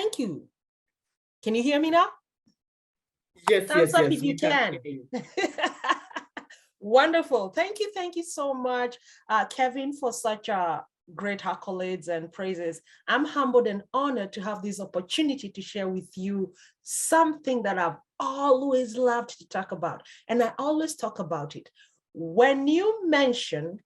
Thank you. Can you hear me now? Yes, Thumbs yes, up yes. if you can. Wonderful. Thank you. Thank you so much, Kevin, for such great accolades and praises. I'm humbled and honored to have this opportunity to share with you something that I've always loved to talk about. And I always talk about it. When you mention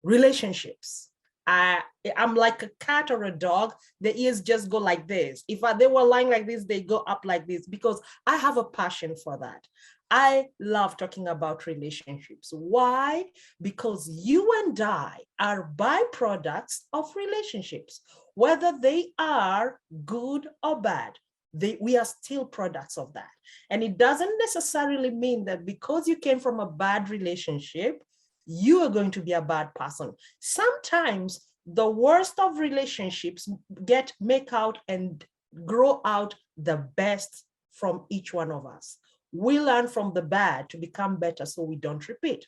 relationships, I'm like a cat or a dog. The ears just go like this. If they were lying like this, they go up like this because I have a passion for that. I love talking about relationships. Why? Because you and I are byproducts of relationships, whether they are good or bad. We are still products of that. And it doesn't necessarily mean that because you came from a bad relationship, you are going to be a bad person. Sometimes the worst of relationships make out and grow out the best from each one of us. We learn from the bad to become better so we don't repeat.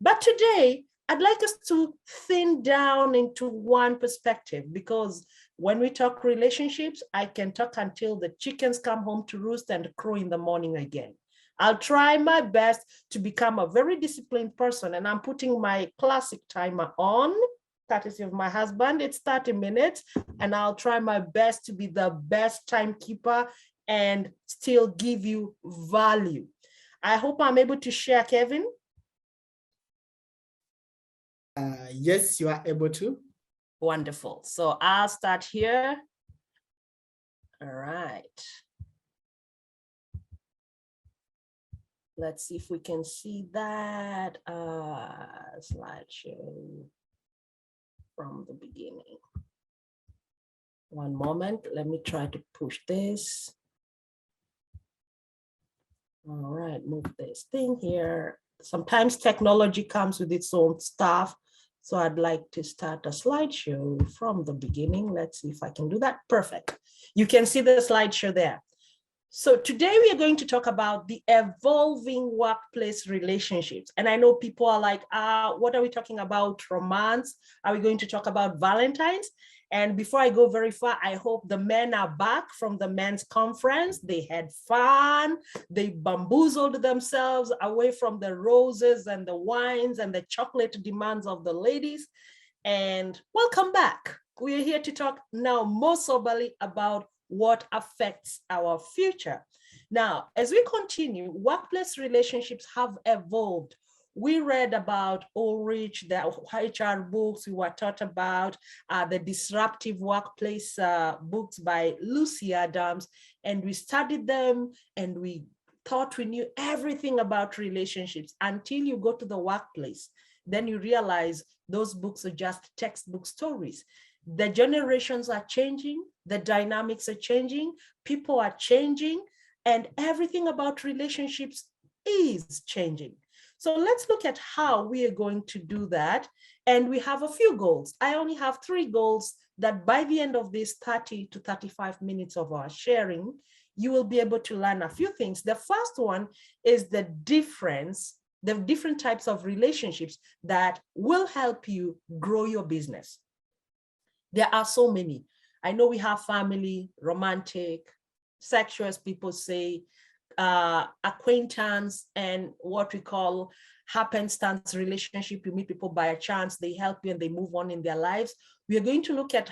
But today, I'd like us to thin down into one perspective, because when we talk relationships, I can talk until the chickens come home to roost and crow in the morning again. I'll try my best to become a very disciplined person, and I'm putting my classic timer on, courtesy of my husband. It's 30 minutes, and I'll try my best to be the best timekeeper and still give you value. I hope I'm able to share, Kevin. Yes, you are able to. Wonderful. So I'll start here. All right. Let's see if we can see that slideshow from the beginning. One moment, let me try to push this. All right, move this thing here. Sometimes technology comes with its own stuff. So I'd like to start a slideshow from the beginning. Let's see if I can do that. Perfect. You can see the slideshow there. So today we are going to talk about the evolving workplace relationships. And I know people are like, what are we talking about? Romance? Are we going to talk about Valentines? And before I go very far, I hope the men are back from the men's conference. They had fun. They bamboozled themselves away from the roses and the wines and the chocolate demands of the ladies. And welcome back. We are here to talk now more soberly about what affects our future. Now, as we continue, workplace relationships have evolved. We read about Ulrich, the HR books we were taught about, the disruptive workplace books by Lucy Adams, and we studied them and we thought we knew everything about relationships until you go to the workplace. Then you realize those books are just textbook stories. The generations are changing, the dynamics are changing, people are changing, and everything about relationships is changing. So let's look at how we are going to do that. And we have a few goals. I only have 3 goals that by the end of this 30 to 35 minutes of our sharing, you will be able to learn a few things. The first one is the different types of relationships that will help you grow your business. There are so many. I know we have family, romantic, sexual, as people say, acquaintance, and what we call happenstance relationship. You meet people by a chance, they help you and they move on in their lives. We are going to look at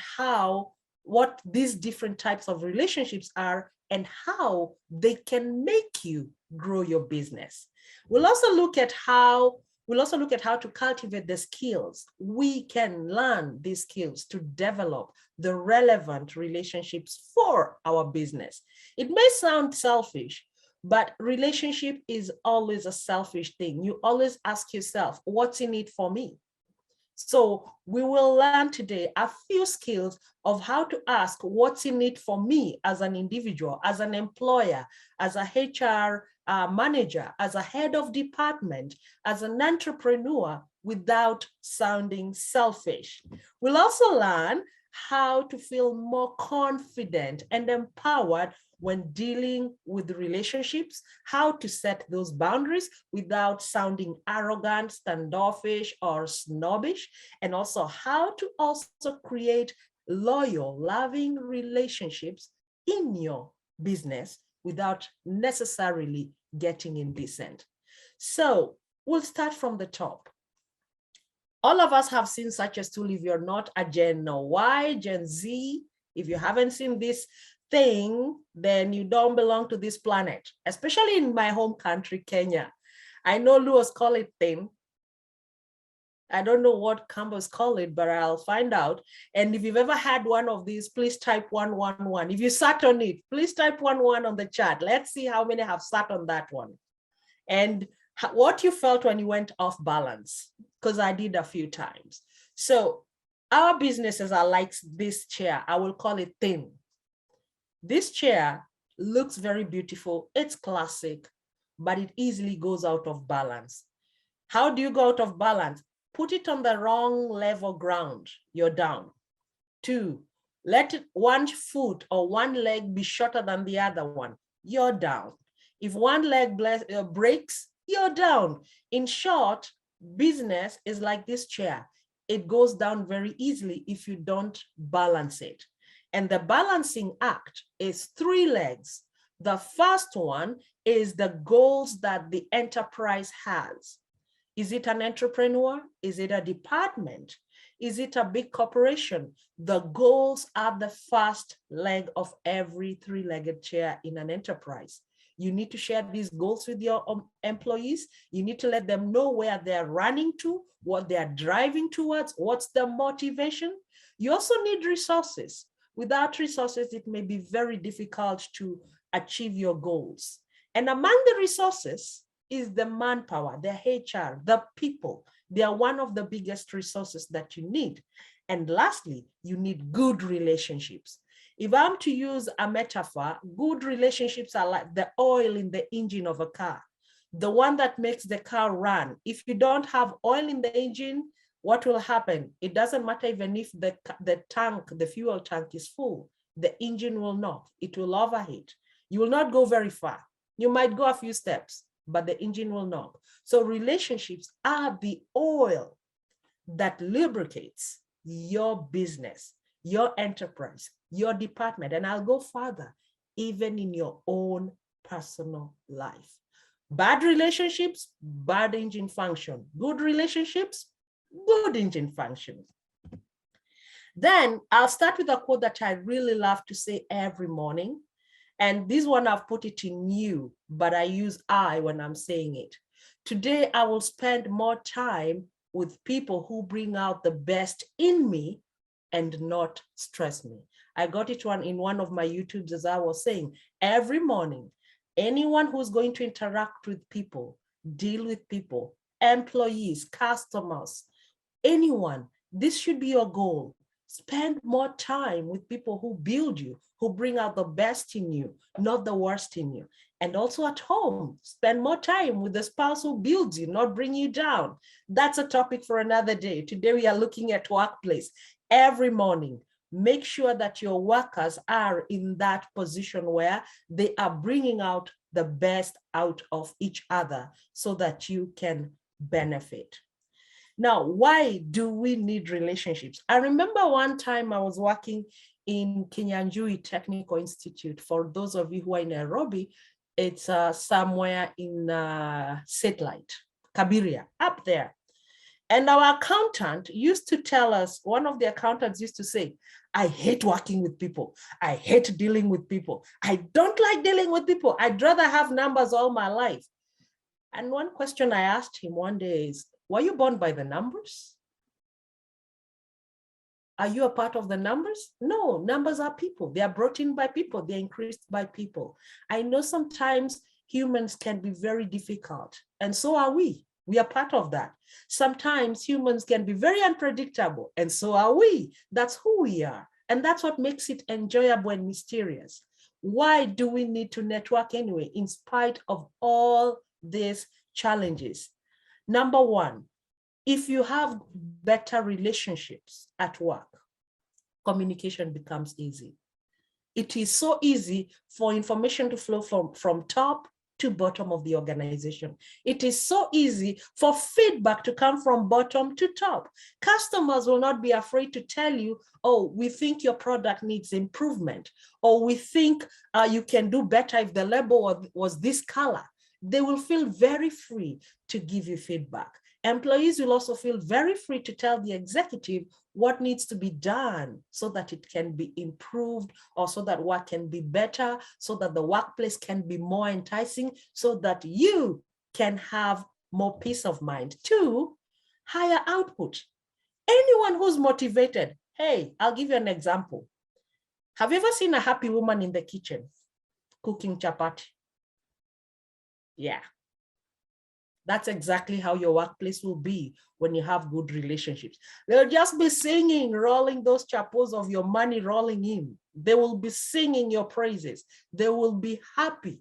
what these different types of relationships are and how they can make you grow your business. We'll also look at how to cultivate the skills. We can learn these skills to develop the relevant relationships for our business. It may sound selfish, but relationship is always a selfish thing. You always ask yourself, what's in it for me? So we will learn today a few skills of how to ask what's in it for me as an individual, as an employer, as a HR manager, as a head of department, as an entrepreneur, without sounding selfish. We'll also learn how to feel more confident and empowered when dealing with relationships, how to set those boundaries without sounding arrogant, standoffish, or snobbish, and also how to also create loyal, loving relationships in your business without necessarily getting indecent. So we'll start from the top. All of us have seen such a tool. If you're not a Gen Y, Gen Z, if you haven't seen this thing, then you don't belong to this planet, especially in my home country, Kenya. I know Luos call it thing. I don't know what Campbell's call it, but I'll find out. And if you've ever had one of these, please type 111. If you sat on it, please type 11 on the chat. Let's see how many have sat on that one. And what you felt when you went off balance, because I did a few times. So our businesses are like this chair. I will call it thin. This chair looks very beautiful. It's classic, but it easily goes out of balance. How do you go out of balance? Put it on the wrong level ground, you're down. 2, let one foot or one leg be shorter than the other one, you're down. If one leg breaks, you're down. In short, business is like this chair. It goes down very easily if you don't balance it. And the balancing act is 3 legs. The first one is the goals that the enterprise has. Is it an entrepreneur? Is it a department? Is it a big corporation? The goals are the first leg of every 3-legged chair in an enterprise. You need to share these goals with your employees. You need to let them know where they're running to, what they're driving towards, what's the motivation. You also need resources. Without resources, it may be very difficult to achieve your goals. And among the resources is the manpower, the HR, the people. They are one of the biggest resources that you need. And lastly, you need good relationships. If I'm to use a metaphor, good relationships are like the oil in the engine of a car, the one that makes the car run. If you don't have oil in the engine, what will happen? It doesn't matter even if the fuel tank is full, the engine will not, it will overheat. You will not go very far. You might go a few steps, but the engine will not. So relationships are the oil that lubricates your business, your enterprise, your department. And I'll go further, even in your own personal life. Bad relationships, bad engine function. Good relationships, good engine function. Then I'll start with a quote that I really love to say every morning. And this one, I've put it in you, but I use I when I'm saying it. Today, I will spend more time with people who bring out the best in me and not stress me. I got it in one of my YouTubes, as I was saying, every morning, anyone who's going to interact with people, deal with people, employees, customers, anyone, this should be your goal. Spend more time with people who build you, who bring out the best in you, not the worst in you. And also at home, spend more time with the spouse who builds you, not bring you down. That's a topic for another day. Today we are looking at workplace. Every morning, make sure that your workers are in that position where they are bringing out the best out of each other so that you can benefit. Now, why do we need relationships? I remember one time I was working in Kinyanjui Technical Institute. For those of you who are in Nairobi, it's somewhere in Satellite, Kabiria, up there. And our accountant used to tell us, one of the accountants used to say, I hate working with people. I hate dealing with people. I don't like dealing with people. I'd rather have numbers all my life. And one question I asked him one day is, were you born by the numbers? Are you a part of the numbers? No, numbers are people. They are brought in by people. They're increased by people. I know sometimes humans can be very difficult, and so are we. We are part of that. Sometimes humans can be very unpredictable, and so are we. That's who we are. And that's what makes it enjoyable and mysterious. Why do we need to network anyway, in spite of all these challenges? Number one, if you have better relationships at work, communication becomes easy. It is so easy for information to flow from top to bottom of the organization. It is so easy for feedback to come from bottom to top. Customers will not be afraid to tell you, oh, we think your product needs improvement, or we think you can do better if the label was this color. They will feel very free to give you feedback. Employees will also feel very free to tell the executive what needs to be done so that it can be improved, or so that work can be better, so that the workplace can be more enticing, so that you can have more peace of mind. 2, higher output. Anyone who's motivated, hey, I'll give you an example. Have you ever seen a happy woman in the kitchen cooking chapati? Yeah. That's exactly how your workplace will be when you have good relationships. They'll just be singing, rolling those chapos of your money rolling in. They will be singing your praises. They will be happy.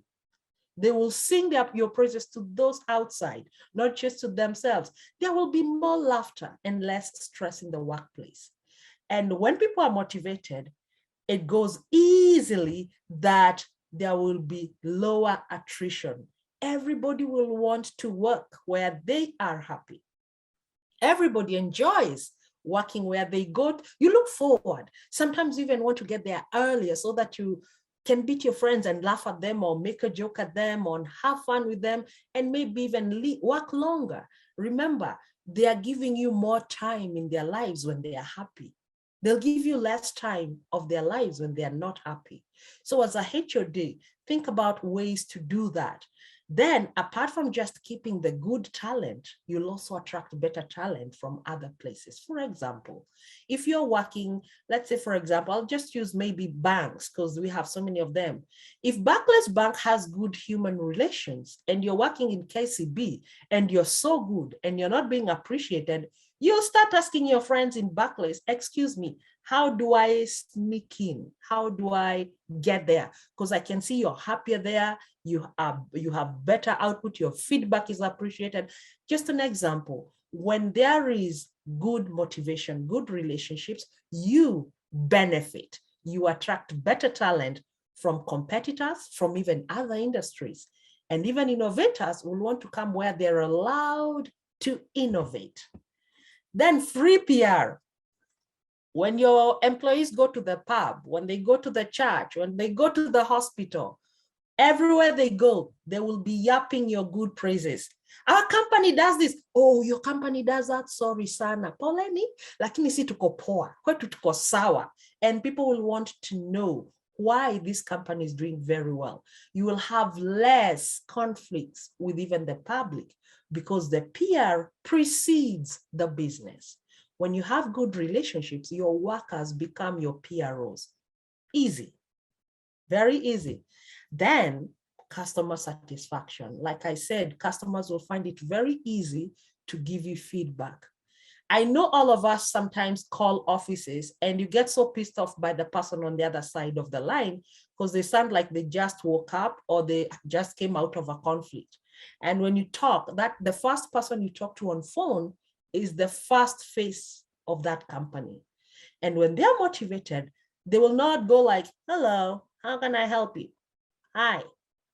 They will sing your praises to those outside, not just to themselves. There will be more laughter and less stress in the workplace. And when people are motivated, it goes easily that there will be lower attrition. Everybody will want to work where they are happy. Everybody enjoys working where they go. You look forward. Sometimes you even want to get there earlier so that you can beat your friends and laugh at them, or make a joke at them, or have fun with them, and maybe even work longer. Remember, they are giving you more time in their lives when they are happy. They'll give you less time of their lives when they are not happy. So as a HOD, think about ways to do that. Then, apart from just keeping the good talent, you'll also attract better talent from other places. For example, if you're working, let's say, for example, I'll just use maybe banks, because we have so many of them. If Barclays Bank has good human relations and you're working in KCB and you're so good and you're not being appreciated, you'll start asking your friends in Barclays, excuse me, how do I sneak in? How do I get there? Because I can see you're happier there. You have better output. Your feedback is appreciated. Just an example, when there is good motivation, good relationships, you benefit. You attract better talent from competitors, from even other industries. And even innovators will want to come where they're allowed to innovate. Then free PR. When your employees go to the pub, when they go to the church, when they go to the hospital, everywhere they go, they will be yapping your good praises. Our company does this. Oh, your company does that? Sorry sana. Poleni, lakini si tuko poa, kwetu tuko sawa. And people will want to know why this company is doing very well. You will have less conflicts with even the public, because the PR precedes the business. When you have good relationships, your workers become your PROs. Easy, very easy. Then customer satisfaction. Like I said, customers will find it very easy to give you feedback. I know all of us sometimes call offices and you get so pissed off by the person on the other side of the line because they sound like they just woke up or they just came out of a conflict. And when you talk, the first person you talk to on phone is the first face of that company. And when they're motivated, they will not go like, hello, how can I help you? Hi.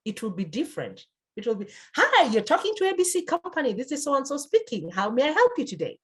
It will be different. It will be, hi, you're talking to ABC company. This is so-and-so speaking. How may I help you today?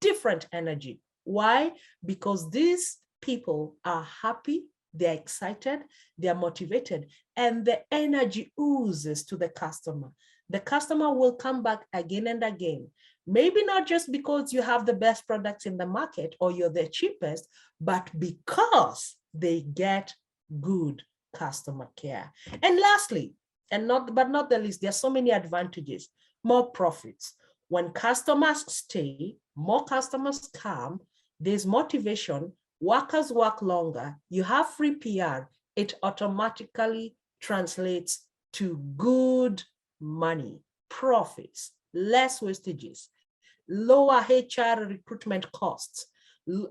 Different energy. Why? Because these people are happy, they're excited, they're motivated, and the energy oozes to the customer. The customer will come back again and again. Maybe not just because you have the best products in the market or you're the cheapest, but because they get good customer care. And lastly, but not the least, there are so many advantages. More profits. When customers stay, more customers come, there's motivation, workers work longer, you have free PR, it automatically translates to good money, profits, less wastages, lower HR recruitment costs,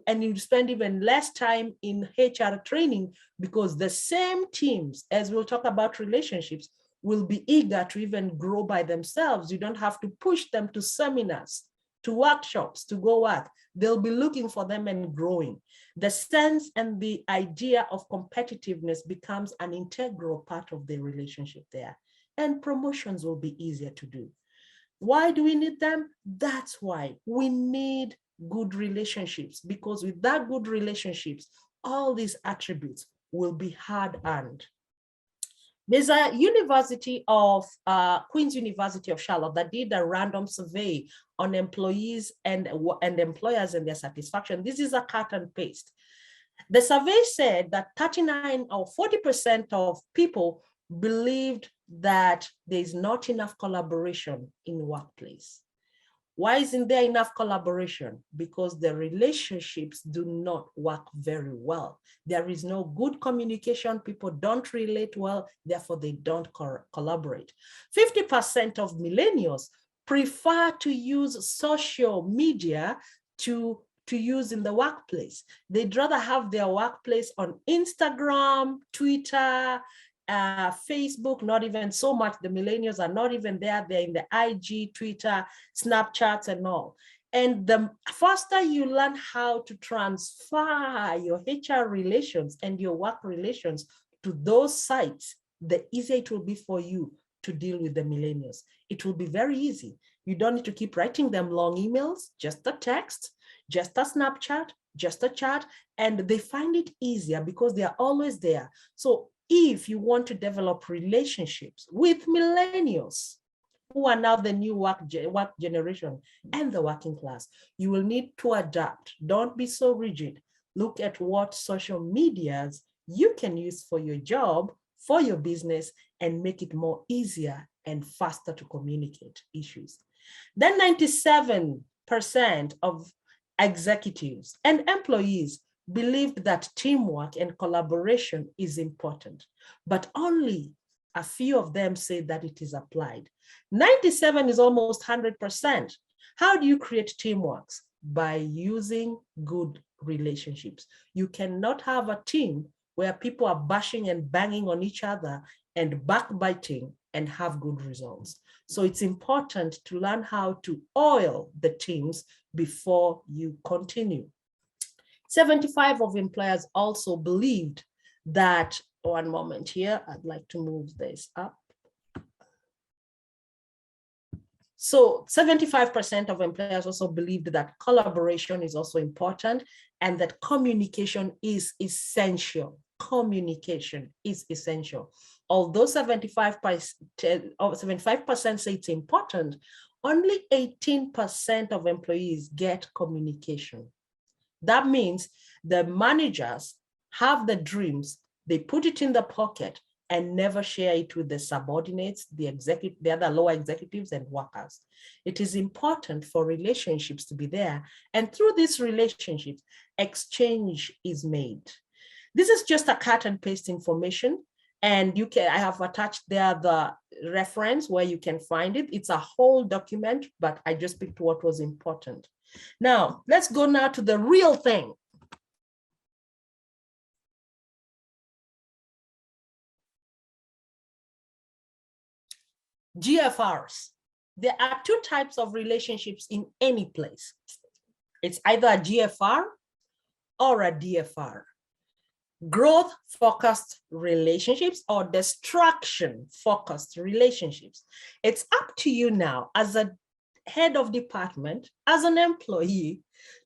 and you spend even less time in HR training because the same teams, as we'll talk about relationships, will be eager to even grow by themselves. You don't have to push them to seminars, to workshops, to go work. They'll be looking for them and growing. The sense and the idea of competitiveness becomes an integral part of the relationship there. and promotions will be easier to do. Why do we need them? That's why we need good relationships, because with that good relationships, all these attributes will be hard earned. There's a university of Queen's University of Charlotte that did a random survey on employees and employers and their satisfaction. This is a cut and paste. The survey said that 39 or 40% of people believed that there's not enough collaboration in the workplace. Why isn't there enough collaboration? Because the relationships do not work very well. There is no good communication. People don't relate well, therefore they don't collaborate. 50% of millennials prefer to use social media to use in the workplace. They'd rather have their workplace on Instagram, Twitter, Facebook, not even so much. The millennials are not even there. They're in the IG, Twitter, Snapchats and all. And the faster you learn how to transfer your HR relations and your work relations to those sites, the easier it will be for you to deal with the millennials. It will be very easy. You don't need to keep writing them long emails, just a text, just a Snapchat, just a chat, and they find it easier because they are always there. So if you want to develop relationships with millennials, who are now the new work generation and the working class, you will need to adapt. Don't be so rigid. Look at what social medias you can use for your job, for your business, and make it more easier and faster to communicate issues. Then 97% of executives and employees believed that teamwork and collaboration is important, but only a few of them say that it is applied. 97 is almost 100%. How do you create teamwork? By using good relationships. You cannot have a team where people are bashing and banging on each other and backbiting and have good results. So it's important to learn how to oil the teams before you continue. 75% of employers also believed that, one moment here, I'd like to move this up. So 75% of employers also believed that collaboration is also important and that communication is essential. Communication is essential. Although 75% say it's important, only 18% of employees get communication. That means the managers have the dreams, they put it in the pocket and never share it with the subordinates, the other lower executives and workers. It is important for relationships to be there. And through these relationships, exchange is made. This is just a cut and paste information. And I have attached there the reference where you can find it. It's a whole document, but I just picked what was important. Now, let's go now to the real thing. GFRs. There are two types of relationships in any place. It's either a GFR or a DFR. Growth-focused relationships or destruction-focused relationships. It's up to you now as a head of department, as an employee,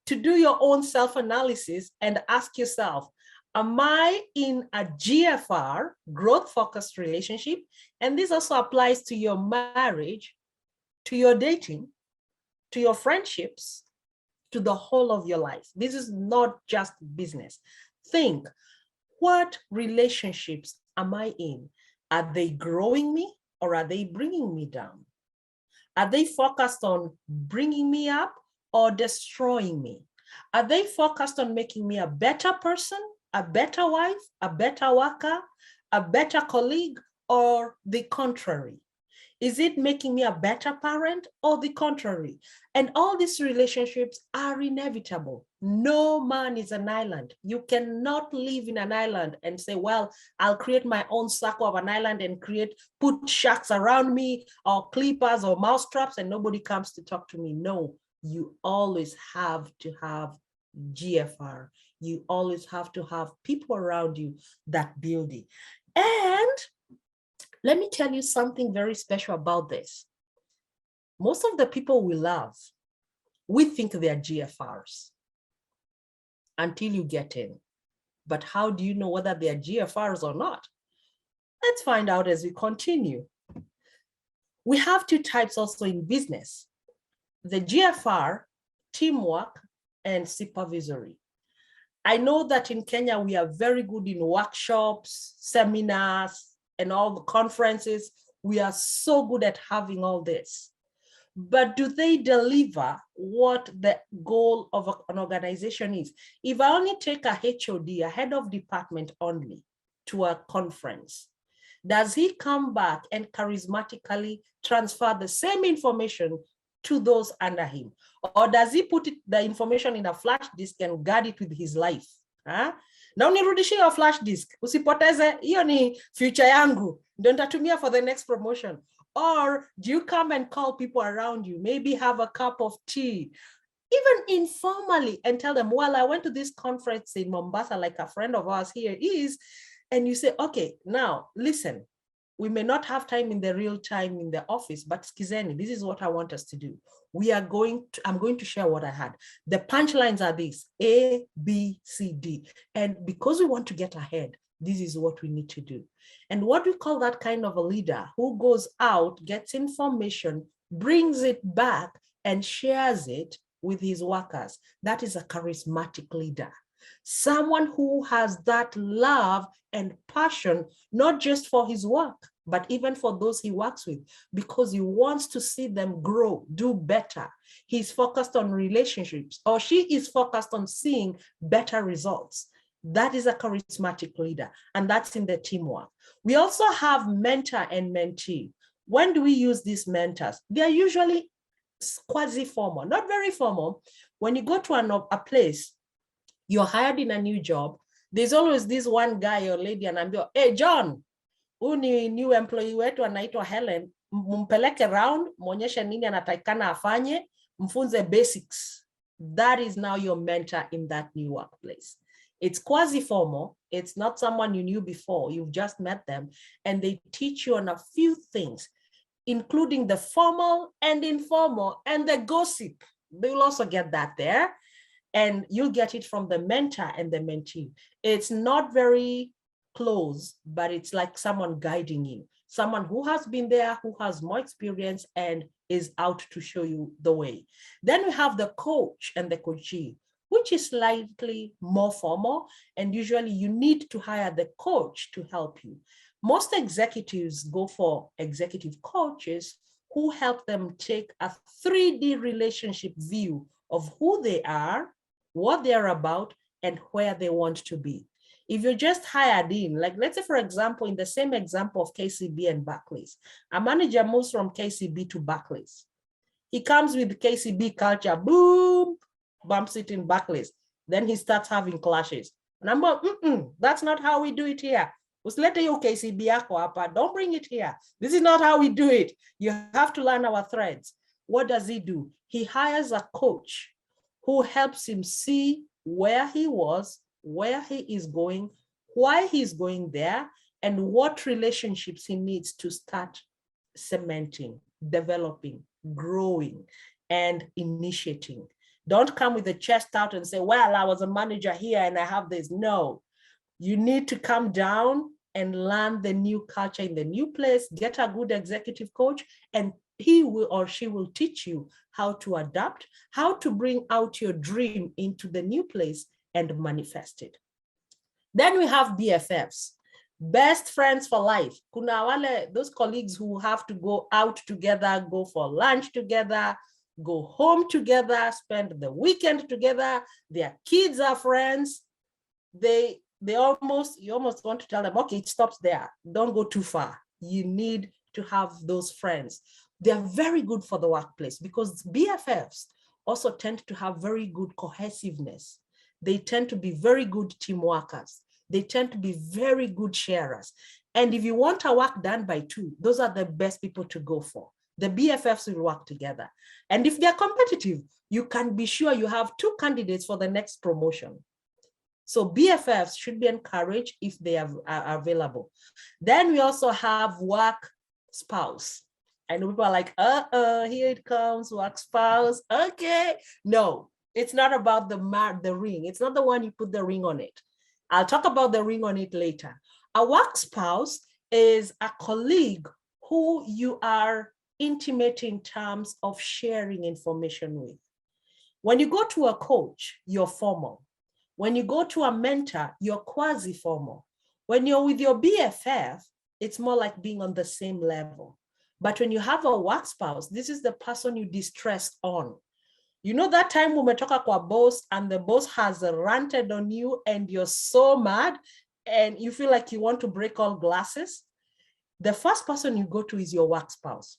to do your own self-analysis and ask yourself, am I in a GFR, growth-focused relationship? And this also applies to your marriage, to your dating, to your friendships, to the whole of your life. This is not just business. Think, what relationships am I in? Are they growing me or are they bringing me down? Are they focused on bringing me up or destroying me? Are they focused on making me a better person, a better wife, a better worker, a better colleague, or the contrary? Is it making me a better parent or the contrary? And all these relationships are inevitable. No man is an island. You cannot live in an island and say, well, I'll create my own circle of an island and put sharks around me or clippers or mouse traps and nobody comes to talk to me. No, you always have to have GFR. You always have to have people around you that build it. And Let me tell you something very special about this. Most of the people we love, we think they are GFRs until you get in. But how do you know whether they are GFRs or not? Let's find out as we continue. We have two types also in business: the GFR, teamwork, and supervisory. I know that in Kenya, we are very good in workshops, seminars, and all the conferences. We are so good at having all this. But do they deliver what the goal of an organization is? If I only take a HOD, a head of department only, to a conference, does he come back and charismatically transfer the same information to those under him? Or does he put the information in a flash disk and guard it with his life? Huh? Na unirudishie your flash disk, usipoteze, hiyo ni future yangu, ndio nitatumia for the next promotion. Or do you come and call people around you, maybe have a cup of tea, even informally, and tell them, well, I went to this conference in Mombasa, like a friend of ours here is, and you say, okay, now listen, we may not have time in the real time in the office, but skizeni, this is what I want us to do. I'm going to share what I had. The punchlines are these: A, B, C, D. And because we want to get ahead, this is what we need to do. And what we call that kind of a leader who goes out, gets information, brings it back, and shares it with his workers. That is a charismatic leader. Someone who has that love and passion, not just for his work, but even for those he works with, because he wants to see them grow, do better. He's focused on relationships, or she is focused on seeing better results. That is a charismatic leader, and that's in the teamwork. We also have mentor and mentee. When do we use these mentors? They're usually quasi-formal, not very formal. When you go to a place, you're hired in a new job, there's always this one guy or lady anaambia, hey John, huyu ni new employee wetu anaitwa Helen, mpeleke around, muonyeshe nini anatakikana afanye, mfunze basics. That is now your mentor in that new workplace. It's quasi-formal. It's not someone you knew before. You've just met them, and they teach you on a few things, including the formal and informal and the gossip. They'll also get that there. And you'll get it from the mentor and the mentee. It's not very close, but it's like someone guiding you, someone who has been there, who has more experience and is out to show you the way. Then we have the coach and the coachee, which is slightly more formal, and usually you need to hire the coach to help you. Most executives go for executive coaches who help them take a 3D relationship view of who they are, what they're about, and where they want to be. If you're just hired in, like let's say, for example, in the same example of KCB and Barclays, a manager moves from KCB to Barclays. He comes with KCB culture, boom, bumps it in Barclays. Then he starts having clashes. Number, that's not how we do it here. Usilete hiyo KCB yako hapa, don't bring it here. This is not how we do it. You have to learn our threads. What does he do? He hires a coach who helps him see where he was, where he is going, why he's going there, and what relationships he needs to start cementing, developing, growing, and initiating. Don't come with the chest out and say, well, I was a manager here and I have this. No, you need to come down and learn the new culture in the new place, get a good executive coach, and he will or she will teach you how to adapt, how to bring out your dream into the new place and manifest it. Then we have BFFs, best friends for life. Kuna wale, those colleagues who have to go out together, go for lunch together, go home together, spend the weekend together. Their kids are friends. You almost want to tell them, okay, it stops there. Don't go too far. You need to have those friends. They're very good for the workplace because BFFs also tend to have very good cohesiveness. They tend to be very good team workers. They tend to be very good sharers. And if you want a work done by two, those are the best people to go for. The BFFs will work together. And if they're competitive, you can be sure you have two candidates for the next promotion. So BFFs should be encouraged if they are available. Then we also have work spouse. I know people are like, here it comes, work spouse. Okay. No, it's not about the ring. It's not the one you put the ring on it. I'll talk about the ring on it later. A work spouse is a colleague who you are intimate in terms of sharing information with. When you go to a coach, you're formal. When you go to a mentor, you're quasi-formal. When you're with your BFF, it's more like being on the same level. But when you have a work spouse, this is the person you distress on. You know that time when we talk about boss and the boss has ranted on you and you're so mad and you feel like you want to break all glasses? The first person you go to is your work spouse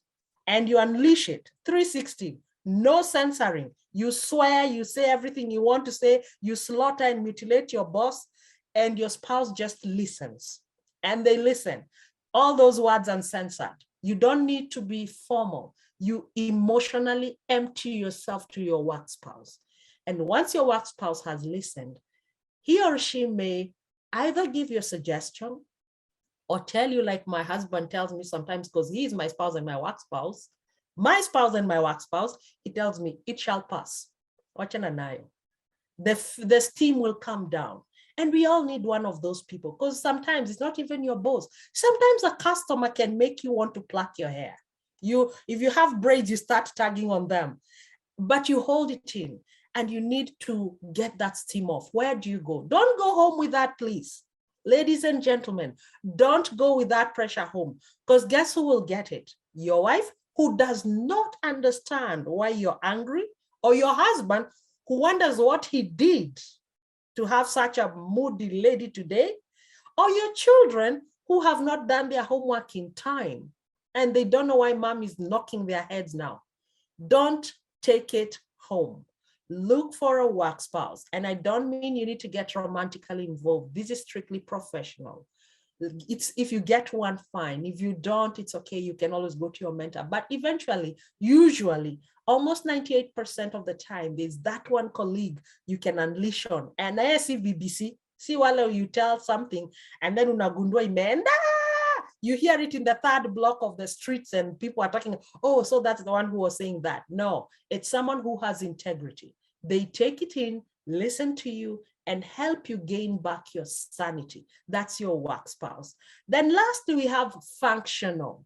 and you unleash it 360, no censoring. You swear, you say everything you want to say, you slaughter and mutilate your boss, and your spouse just listens. And they listen. All those words uncensored. You don't need to be formal. You emotionally empty yourself to your work spouse. And once your work spouse has listened, he or she may either give you a suggestion or tell you, like my husband tells me sometimes, because he is my spouse and my work spouse, he tells me, it shall pass. The steam will come down. And we all need one of those people, because sometimes it's not even your boss. Sometimes a customer can make you want to pluck your hair. If you have braids, you start tagging on them, but you hold it in and you need to get that steam off. Where do you go? Don't go home with that, please. Ladies and gentlemen, don't go with that pressure home, because guess who will get it? Your wife, who does not understand why you're angry, or your husband, who wonders what he did to have such a moody lady today, or your children who have not done their homework in time and they don't know why mom is knocking their heads now. Don't take it home. Look for a work spouse. And I don't mean you need to get romantically involved. This is strictly professional. If you get one, fine. If you don't, it's okay. You can always go to your mentor. But eventually, usually, almost 98% of the time, there's that one colleague you can unleash on. And I see BBC, see while you tell something, and then unagundua imeenda, you hear it in the third block of the streets and people are talking, oh, so that's the one who was saying that. No, it's someone who has integrity. They take it in, listen to you, and help you gain back your sanity. That's your work spouse. Then lastly, we have functional.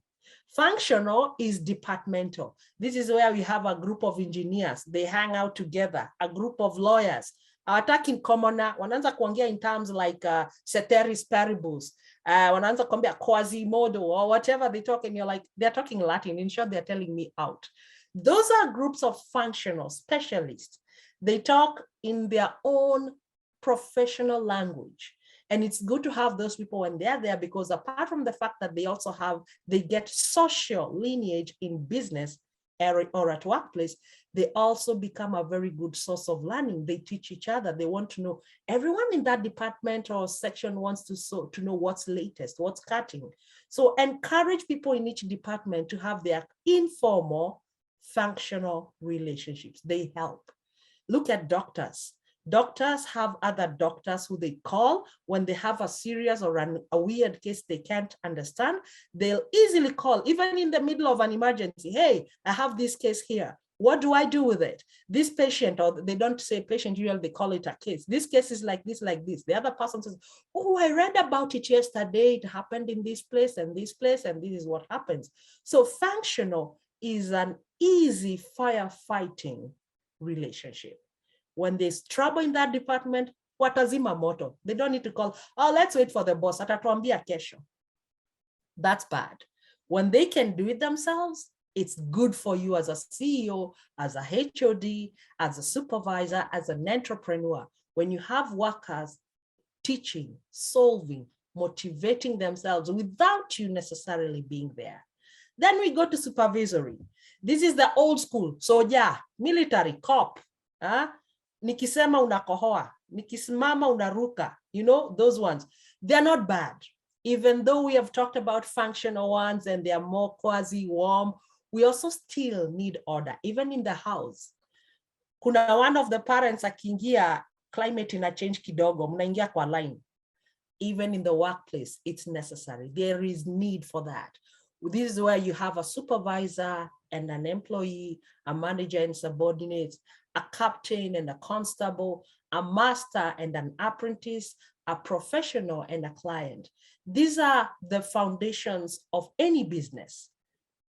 Functional is departmental. This is where we have a group of engineers. They hang out together, a group of lawyers. Attacking commoner, wanaanza kuongea in terms like ceteris paribus, wanaanza kuambia quasimodo or whatever they talk, and you're like, they're talking Latin. In short, they're telling me out. Those are groups of functional specialists. They talk in their own professional language. And it's good to have those people when they're there, because apart from the fact that they get social lineage in business or at workplace, they also become a very good source of learning. They teach each other. They want to know, everyone in that department or section wants to know what's latest, what's cutting. So encourage people in each department to have their informal, functional relationships. They help. Look at doctors. Doctors have other doctors who they call when they have a serious or a weird case they can't understand. They'll easily call, even in the middle of an emergency. Hey, I have this case here. What do I do with it? This patient, or they don't say patient, usually they call it a case. This case is like this, like this. The other person says, oh, I read about it yesterday. It happened in this place, and this is what happens. So functional is an easy firefighting relationship. When there's trouble in that department, watazima moto. They don't need to call, oh, let's wait for the boss. Atatuambia kesho. That's bad. When they can do it themselves, it's good for you as a CEO, as a HOD, as a supervisor, as an entrepreneur. When you have workers teaching, solving, motivating themselves without you necessarily being there. Then we go to supervisory. This is the old school. So yeah, military, cop. Nikisema unakohoa, nikisimama unaruka, you know, those ones. They're not bad. Even though we have talked about functional ones and they are more quasi-warm, we also still need order, even in the house. Kuna one of the parents akiingia, climate ina change kidogo, mnaingia kwa line. Even in the workplace, it's necessary. There is need for that. This is where you have a supervisor and an employee, a manager and subordinates, a captain and a constable, a master and an apprentice, a professional and a client. These are the foundations of any business.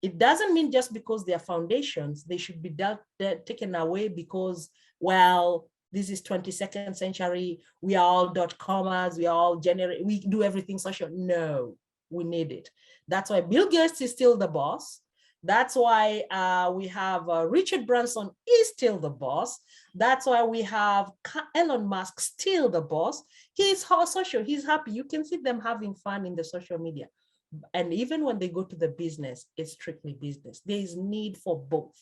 It doesn't mean just because they are foundations, they should be taken away because, well, this is 22nd century, we are all .comers, we are all we do everything social. No, we need it. That's why Bill Gates is still the boss. That's why we have Richard Branson is still the boss. That's why we have Elon Musk still the boss. He's social, he's happy. You can see them having fun in the social media. And even when they go to the business, it's strictly business. There is need for both.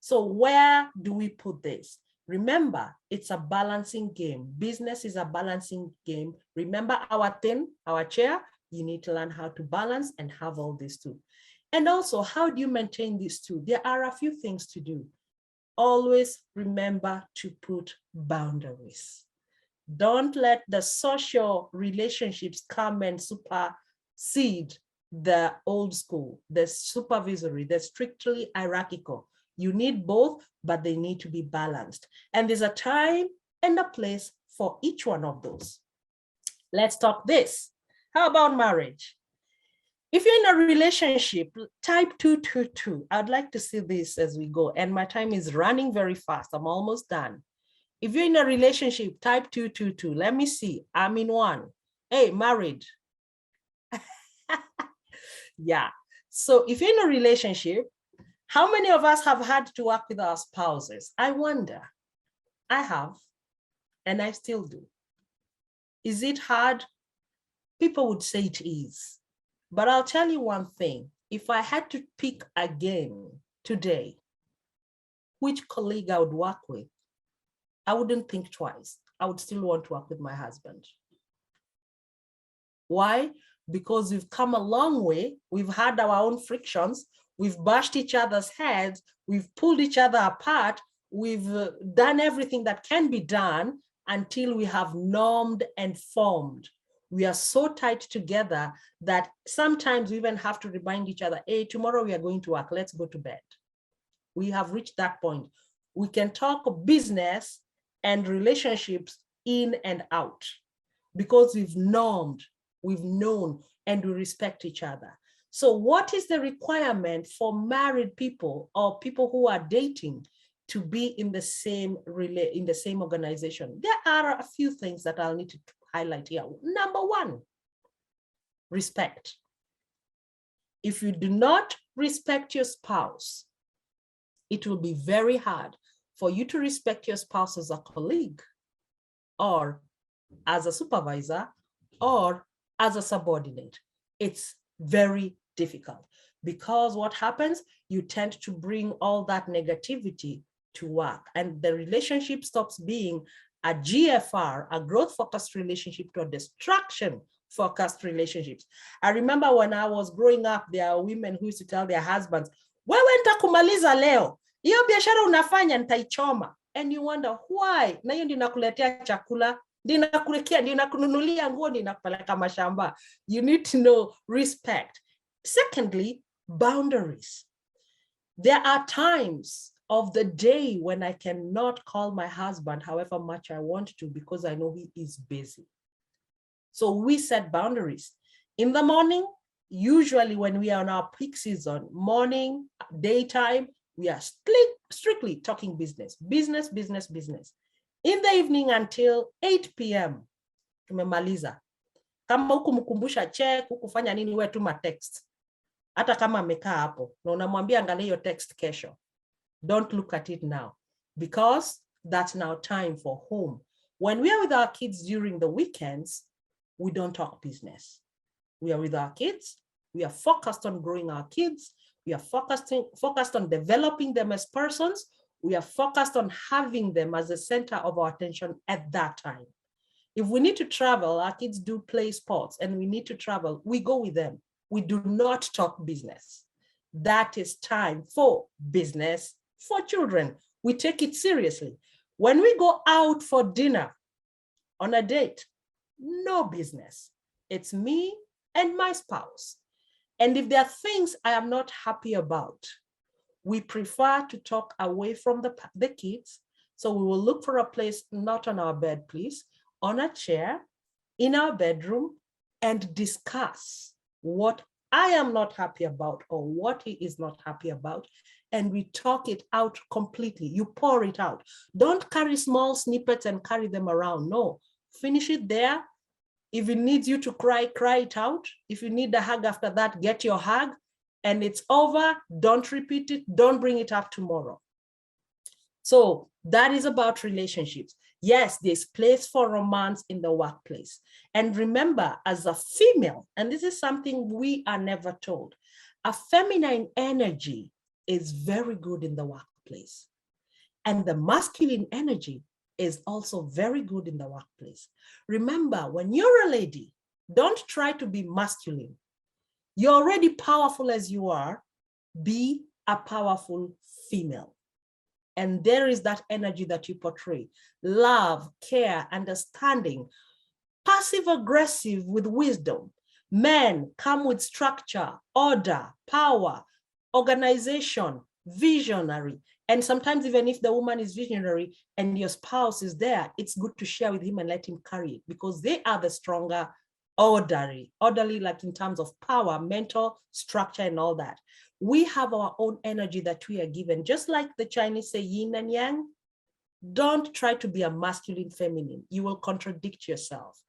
So where do we put this? Remember, it's a balancing game. Business is a balancing game. Remember our chair, you need to learn how to balance and have all these too. And also, how do you maintain these two? There are a few things to do. Always remember to put boundaries. Don't let the social relationships come and supersede the old school, the supervisory, the strictly hierarchical. You need both, but they need to be balanced. And there's a time and a place for each one of those. Let's talk this. How about marriage? If you're in a relationship, type 222. I'd like to see this as we go. And my time is running very fast. I'm almost done. If you're in a relationship, type 222. Let me see. I'm in one. Hey, married. Yeah. So if you're in a relationship, how many of us have had to work with our spouses? I wonder. I have, and I still do. Is it hard? People would say it is. But I'll tell you one thing. If I had to pick again today, which colleague I would work with, I wouldn't think twice. I would still want to work with my husband. Why? Because we've come a long way. We've had our own frictions. We've bashed each other's heads. We've pulled each other apart. We've done everything that can be done until we have normed and formed. We are so tight together that sometimes we even have to remind each other, hey, tomorrow we are going to work, let's go to bed. We have reached that point. We can talk business and relationships in and out because we've normed, we've known, and we respect each other. So what is the requirement for married people or people who are dating to be in the same organization? There are a few things that I'll need to highlight here. Number one, respect. If you do not respect your spouse, it will be very hard for you to respect your spouse as a colleague or as a supervisor or as a subordinate. It's very difficult because what happens, you tend to bring all that negativity to work and the relationship stops being a GFR, a growth-focused relationship, to a distraction-focused relationships. I remember when I was growing up, there are women who used to tell their husbands, wewe nitakumaliza leo, hiyo biashara unafanya nitaichoma. And you wonder why? Na hiyo ndio nakuletea chakula, ndio nakuletea, ndio nakununulia nguo, ndio nakupeleka mashamba. You need to know respect. Secondly, boundaries. There are times of the day when I cannot call my husband however much I want to because I know he is busy. So we set boundaries. In the morning, usually when we are on our peak season, morning, daytime, we are strictly talking business. Business. In the evening until 8 p.m., tumemaliza. Kama huku mkumbusha check, hukufanya nini, we tuma text. Hata kama amekaa hapo, na unamwambia angalia hiyo text kesho. Don't look at it now because that's now time for home. When we are with our kids during the weekends, we don't talk business. We are with our kids. We are focused on growing our kids. We are focused on developing them as persons. We are focused on having them as the center of our attention at that time. If we need to travel, our kids do play sports and we need to travel, we go with them. We do not talk business. That is time for business for children. We take it seriously. When we go out for dinner, on a date. No business. It's me and my spouse. And if there are things I am not happy about, we prefer to talk away from the kids. So we will look for a place, not on our bed, please, on a chair, in our bedroom, and discuss what I am not happy about or what he is not happy about. And we talk it out completely. You pour it out. Don't carry small snippets and carry them around. No, finish it there. If it needs you to cry, cry it out. If you need a hug after that, get your hug. And it's over. Don't repeat it. Don't bring it up tomorrow. So that is about relationships. Yes, there's place for romance in the workplace. And remember, as a female, and this is something we are never told, a feminine energy is very good in the workplace. And the masculine energy is also very good in the workplace. Remember, when you're a lady, don't try to be masculine. You're already powerful as you are. Be a powerful female. And there is that energy that you portray. Love, care, understanding, passive aggressive with wisdom. Men come with structure, order, power, organization, visionary. And sometimes even if the woman is visionary and your spouse is there, it's good to share with him and let him carry it because they are the stronger orderly like in terms of power, mental structure and all that. We have our own energy that we are given, just like the Chinese say yin and yang. Don't try to be a masculine feminine. You will contradict yourself.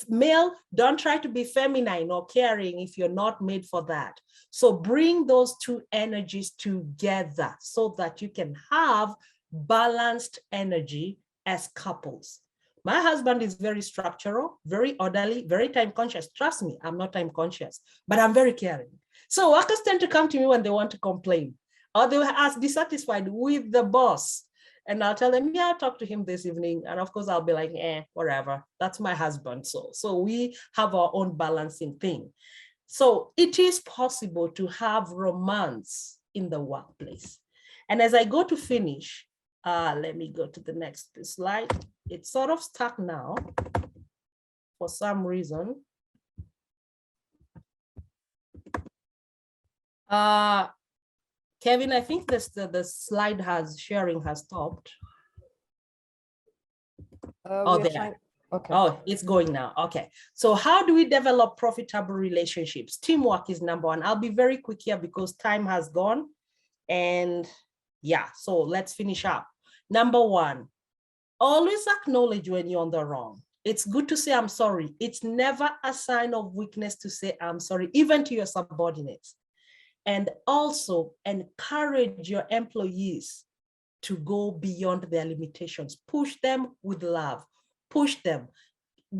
Male, don't try to be feminine or caring if you're not made for that. So bring those two energies together so that you can have balanced energy as couples. My husband is very structural, very orderly, very time conscious. Trust me, I'm not time conscious, but I'm very caring. So workers tend to come to me when they want to complain or they will ask dissatisfied with the boss. And I'll tell them, yeah, I'll talk to him this evening. And of course, I'll be like, whatever. That's my husband. So we have our own balancing thing. So it is possible to have romance in the workplace. And as I go to finish, let me go to the next slide. It's sort of stuck now for some reason. Kevin, I think the slide sharing has stopped. There. Okay. Oh, it's going now. Okay. So how do we develop profitable relationships? Teamwork is number one. I'll be very quick here because time has gone. And yeah, so let's finish up. Number one, always acknowledge when you're on the wrong. It's good to say, I'm sorry. It's never a sign of weakness to say, I'm sorry, even to your subordinates. And also encourage your employees to go beyond their limitations. Push them with love. Push them.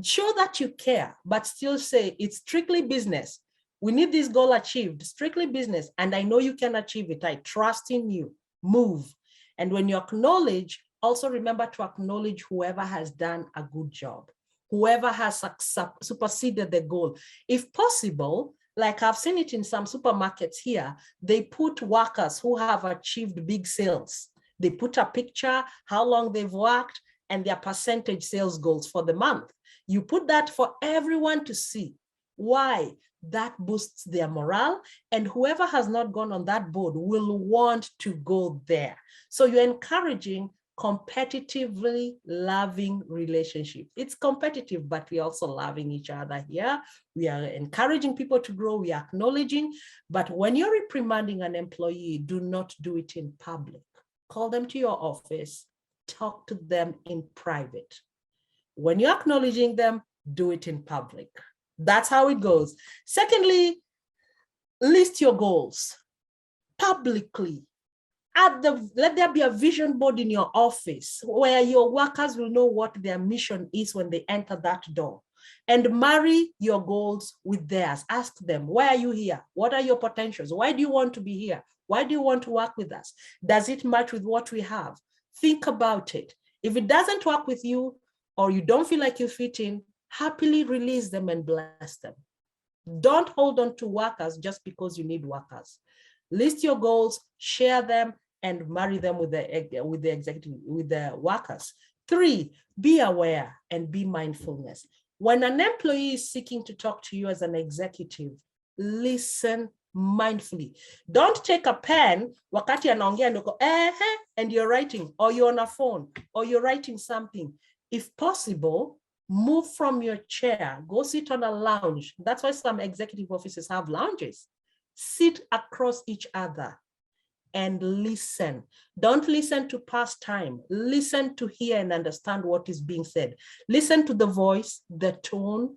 Show that you care, but still say it's strictly business. We need this goal achieved, strictly business. And I know you can achieve it. I trust in you. Move. And when you acknowledge, also remember to acknowledge whoever has done a good job, whoever has superseded the goal. If possible, like I've seen it in some supermarkets here, they put workers who have achieved big sales. They put a picture, how long they've worked, and their percentage sales goals for the month. You put that for everyone to see. Why? That boosts their morale, and whoever has not gone on that board will want to go there. So you're encouraging competitively loving relationship. It's competitive, but we're also loving each other here. We are encouraging people to grow, we are acknowledging, but when you're reprimanding an employee, do not do it in public. Call them to your office, talk to them in private. When you're acknowledging them, do it in public. That's how it goes. Secondly, list your goals publicly. Let there be a vision board in your office where your workers will know what their mission is when they enter that door. And marry your goals with theirs. Ask them, why are you here? What are your potentials? Why do you want to be here? Why do you want to work with us? Does it match with what we have? Think about it. If it doesn't work with you or you don't feel like you fit in, happily release them and bless them. Don't hold on to workers just because you need workers. List your goals, share them, and marry them with the executive, with the workers. 3, be aware and be mindfulness. When an employee is seeking to talk to you as an executive, listen mindfully. Don't take a pen wakati anaongea ndoko and you're writing, or you're on a phone, or you're writing something. If possible, move from your chair, go sit on a lounge. That's why some executive offices have lounges. Sit across each other and listen. Don't listen to pass time. Listen to hear and understand what is being said. Listen to the voice, the tone,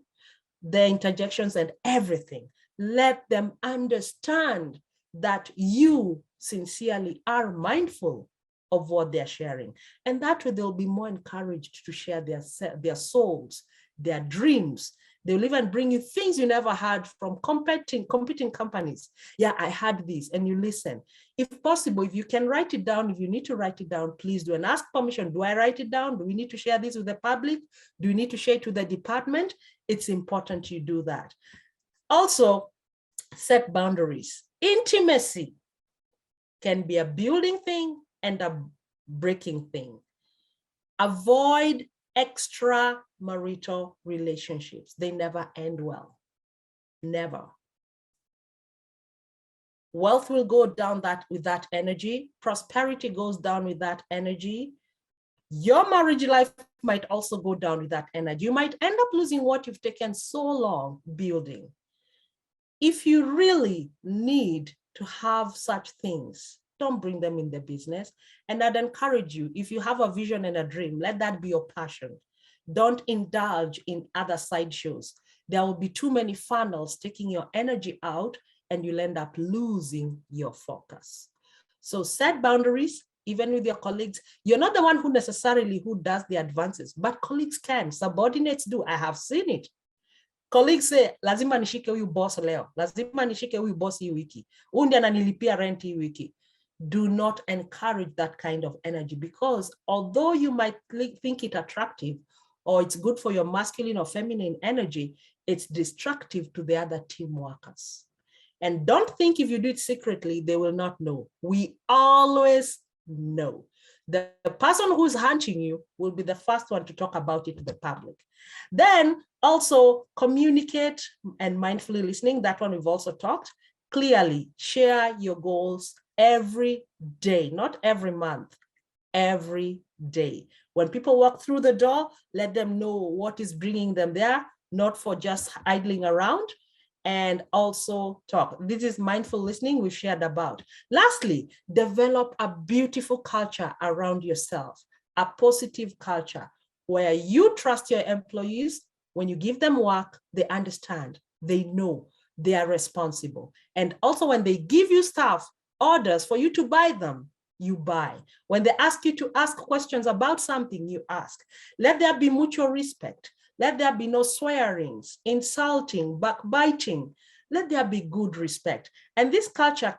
the interjections, and everything. Let them understand that you sincerely are mindful of what they're sharing. And that way they'll be more encouraged to share their souls, their dreams. They'll even bring you things you never heard from competing companies. Yeah, I had this, and you listen. If possible, if you can write it down, if you need to write it down, please do, and ask permission. Do I write it down? Do we need to share this with the public? Do we need to share it with the department? It's important you do that. Also, set boundaries. Intimacy can be a building thing and a breaking thing. Avoid extramarital relationships. They never end well. Never. Wealth will go down with that energy. Prosperity goes down with that energy. Your marriage life might also go down with that energy. You might end up losing what you've taken so long building. If you really need to have such things, don't bring them in the business. And I'd encourage you, if you have a vision and a dream, let that be your passion. Don't indulge in other sideshows. There will be too many funnels taking your energy out, and you'll end up losing your focus. So set boundaries, even with your colleagues. You're not the one who necessarily does the advances, but colleagues can, subordinates do. I have seen it. Colleagues say, lazima nishike huyu boss leo, lazima nishike huyu boss hii wiki, huyu ndiye ananilipia rent hii wiki. Do not encourage that kind of energy, because although you might think it attractive or it's good for your masculine or feminine energy, it's destructive to the other team workers. And don't think if you do it secretly, they will not know. We always know. The person who's hunting you will be the first one to talk about it to the public. Then also communicate and mindfully listening. That one we've also talked. Clearly share your goals every day, not every month, every day. When people walk through the door, let them know what is bringing them there, not for just idling around. And also talk. This is mindful listening we've shared about. Lastly, develop a beautiful culture around yourself, a positive culture where you trust your employees. When you give them work, they understand, they know, they are responsible. And also when they give you stuff, orders for you to buy them, you buy. When they ask you to ask questions about something, you ask. Let there be mutual respect. Let there be no swearings, insulting, backbiting. Let there be good respect. And this culture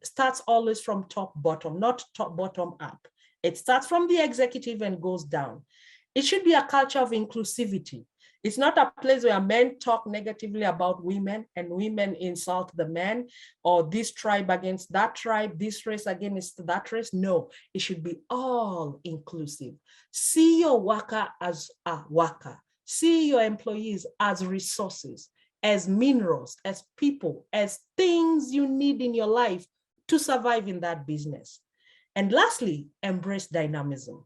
starts always from top bottom, not top bottom up. It starts from the executive and goes down. It should be a culture of inclusivity. It's not a place where men talk negatively about women and women insult the men, or this tribe against that tribe, this race against that race. No, it should be all inclusive. See your worker as a worker. See your employees as resources, as minerals, as people, as things you need in your life to survive in that business. And lastly, embrace dynamism.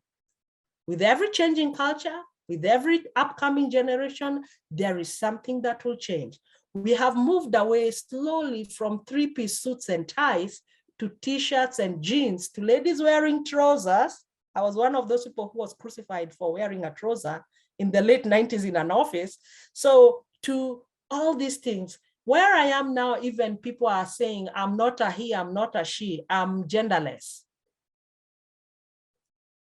With every changing culture, with every upcoming generation, there is something that will change. We have moved away slowly from three-piece suits and ties to t-shirts and jeans, to ladies wearing trousers. I was one of those people who was crucified for wearing a trouser in the late 90s in an office. So to all these things, where I am now, even people are saying, I'm not a he, I'm not a she, I'm genderless.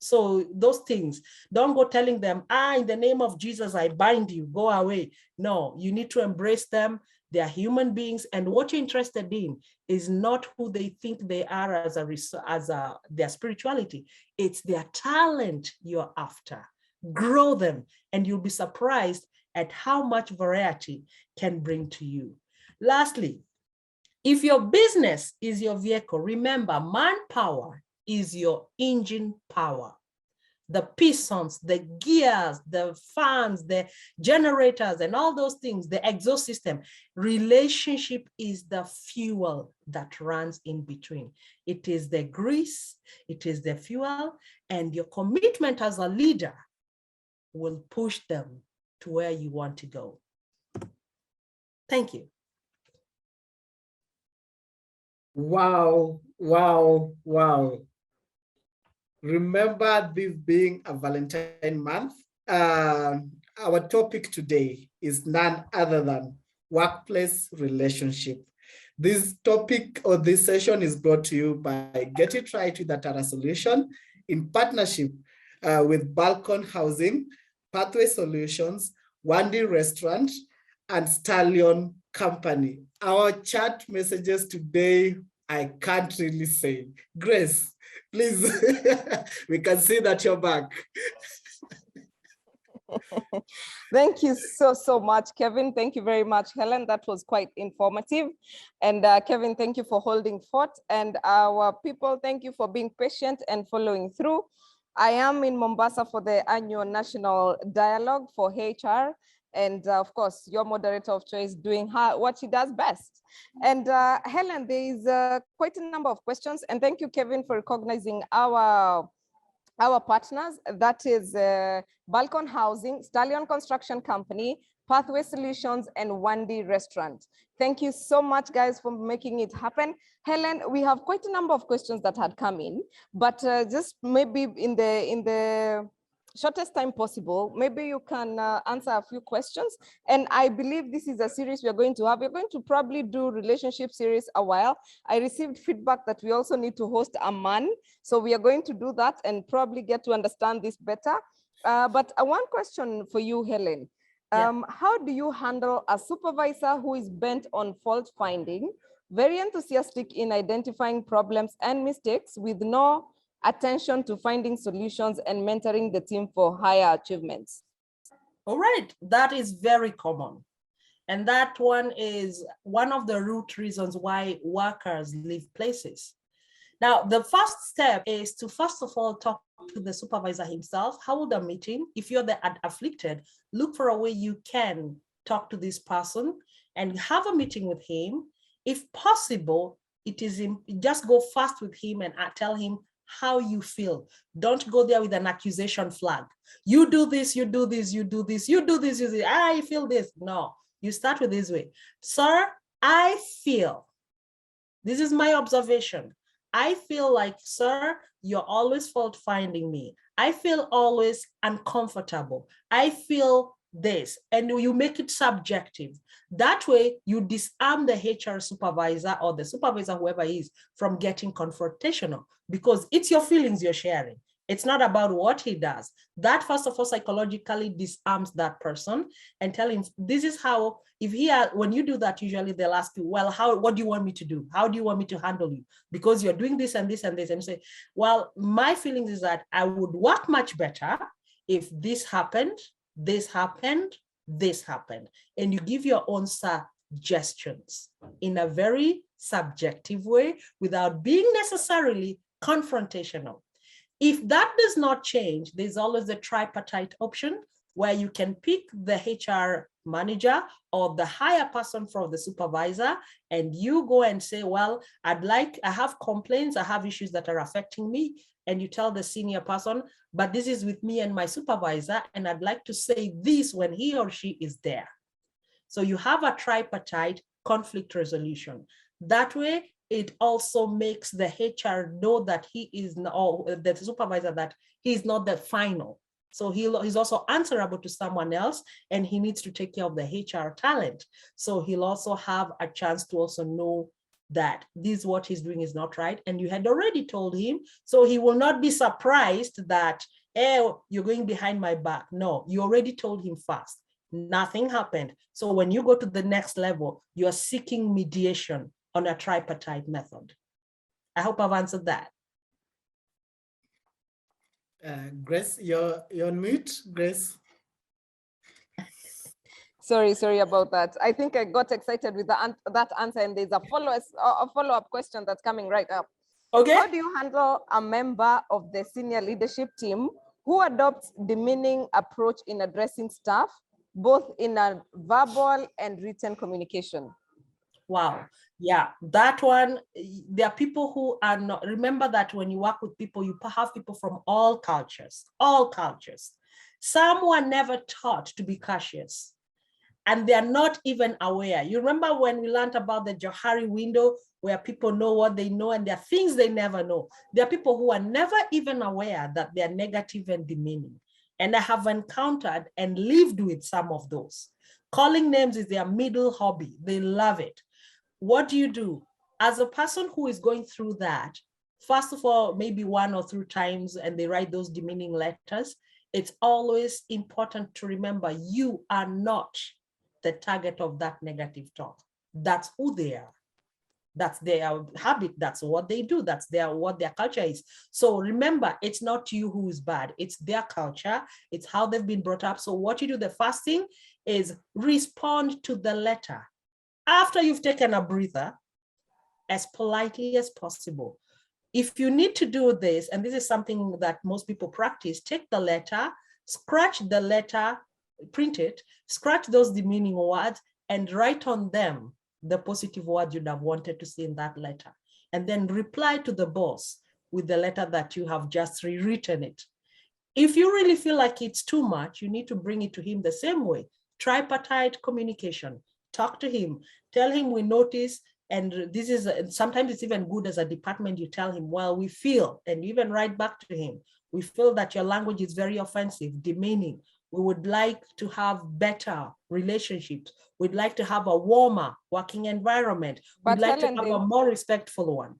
So those things, don't go telling them, in the name of Jesus, I bind you, go away. No, you need to embrace them. They are human beings. And what you're interested in is not who they think they are as their spirituality. It's their talent you're after. Grow them, and you'll be surprised at how much variety can bring to you. Lastly, if your business is your vehicle, remember, manpower is your engine power. the pistons, the gears, the fans, the generators, and all those things, the exhaust system. Relationship is the fuel that runs in between. It is the grease, it is the fuel, and your commitment as a leader will push them to where you want to go. Thank you. Wow, wow, wow. Remember this being a Valentine month. Our topic today is none other than workplace relationship. This topic or this session is brought to you by Get It Right with Atara Solution in partnership with Balcon Housing, Pathway Solutions, Wandy Restaurant, and Stallion Company. Our chat messages today, I can't really say. Grace, please, we can see that you're back. Thank you so much, Kevin. Thank you very much, Helen. That was quite informative. And Kevin, thank you for holding fort. And our people, thank you for being patient and following through. I am in Mombasa for the annual National Dialogue for HR. And of course, your moderator of choice doing what she does best. And Helen, there is quite a number of questions. And thank you, Kevin, for recognizing our partners. That is Balcon Housing, Stallion Construction Company, Pathway Solutions, and Wandy Restaurant. Thank you so much, guys, for making it happen. Helen, we have quite a number of questions that had come in, but just maybe in the shortest time possible, maybe you can answer a few questions. And I believe this is a series we are going to have. We're going to probably do relationship series a while. I received feedback that we also need to host a man. So we are going to do that and probably get to understand this better. But one question for you, Helen. How do you handle a supervisor who is bent on fault finding, very enthusiastic in identifying problems and mistakes with no attention to finding solutions and mentoring the team for higher achievements? All right, that is very common. And that one is one of the root reasons why workers leave places. Now, the first step is to, first of all, talk to the supervisor himself. Hold a meeting. If you're the afflicted, look for a way you can talk to this person and have a meeting with him. If possible, just go fast with him and tell him how you feel. Don't go there with an accusation flag. You do this, you do this, you do this, you do this, you do this. I feel this. No, you start with this way. Sir, I feel, this is my observation. I feel like, sir, you're always fault finding me. I feel always uncomfortable. I feel this, and you make it subjective. That way you disarm the HR supervisor or the supervisor, whoever is, from getting confrontational, because it's your feelings you're sharing. It's not about what he does. That, first of all, psychologically disarms that person and tell him, this is how, when you do that, usually they'll ask you, well, what do you want me to do? How do you want me to handle you? Because you're doing this and this and this. And you say, well, my feelings is that I would work much better if this happened, this happened, this happened. And you give your own suggestions in a very subjective way without being necessarily confrontational. If that does not change, there's always the tripartite option where you can pick the HR manager or the higher person from the supervisor, and you go and say, well, I have complaints, I have issues that are affecting me. And you tell the senior person, but this is with me and my supervisor, and I'd like to say this when he or she is there. So you have a tripartite conflict resolution. That way, it also makes the HR know that he is, or the supervisor, that he is not the final. So he's also answerable to someone else, and he needs to take care of the HR talent. So he'll also have a chance to also know that this, what he's doing is not right. And you had already told him, so he will not be surprised that, hey, you're going behind my back. No, you already told him first. Nothing happened. So when you go to the next level, you're seeking mediation on a tripartite method. I hope I've answered that. Grace, you're on mute, Grace. Sorry about that. I think I got excited with that answer, and there's a follow-up question that's coming right up. Okay. How do you handle a member of the senior leadership team Who adopts demeaning approach in addressing staff, both in a verbal and written communication? Wow. Yeah, that one, there are people who are not, remember that when you work with people, you have people from all cultures, all cultures. Some were never taught to be cautious, and they're not even aware. You remember when we learned about the Johari window, where people know what they know and there are things they never know. There are people who are never even aware that they're negative and demeaning. And I have encountered and lived with some of those. Calling names is their middle hobby. They love it. What do you do? As a person who is going through that, first of all, maybe 1 or 2 times, and they write those demeaning letters, it's always important to remember you are not the target of that negative talk. That's who they are. That's their habit. That's what they do. That's what their culture is. So remember, it's not you who is bad. It's their culture. It's how they've been brought up. So what you do, the first thing is respond to the letter. After you've taken a breather, as politely as possible. If you need to do this, and this is something that most people practice, take the letter, scratch the letter, print it, scratch those demeaning words, and write on them the positive words you'd have wanted to see in that letter. And then reply to the boss with the letter that you have just rewritten it. If you really feel like it's too much, you need to bring it to him the same way. Tripartite communication. Talk to him. Tell him we notice, and this is, sometimes it's even good as a department, you tell him, well, we feel, and you even write back to him, we feel that your language is very offensive, demeaning. We would like to have better relationships. We'd like to have a warmer working environment. We'd like to have a more respectful one.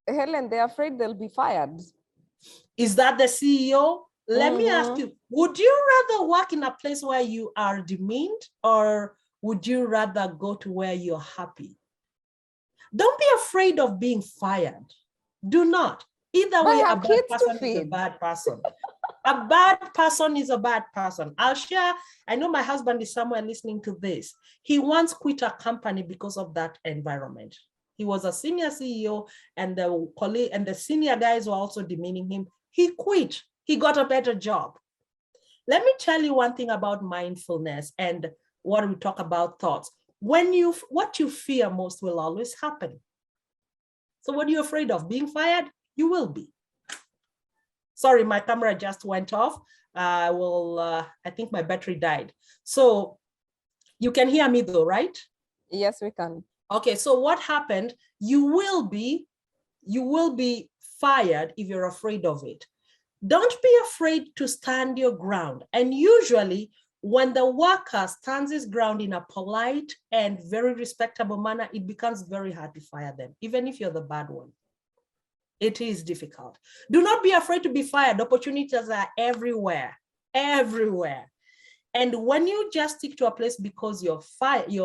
Helen, they're afraid they'll be fired. Is that the CEO? Let me ask you, would you rather work in a place where you are demeaned, or would you rather go to where you're happy? Don't be afraid of being fired. Do not. Either way, a bad person is a bad person. A bad person is a bad person. I'll share, I know my husband is somewhere listening to this. He once quit a company because of that environment. He was a senior CEO, and the colleague and the senior guys were also demeaning him. He quit. He got a better job. Let me tell you one thing about mindfulness and what we talk about thoughts. What you fear most will always happen. So what are you afraid of? Being fired? You will be. Sorry, my camera just went off. I think my battery died. So you can hear me though, right? Yes, we can. Okay, so what happened? You will be fired if you're afraid of it. Don't be afraid to stand your ground. And usually when the worker stands his ground in a polite and very respectable manner, it becomes very hard to fire them, even if you're the bad one. It is difficult. Do not be afraid to be fired. Opportunities are everywhere, everywhere. And when you just stick to a place because you're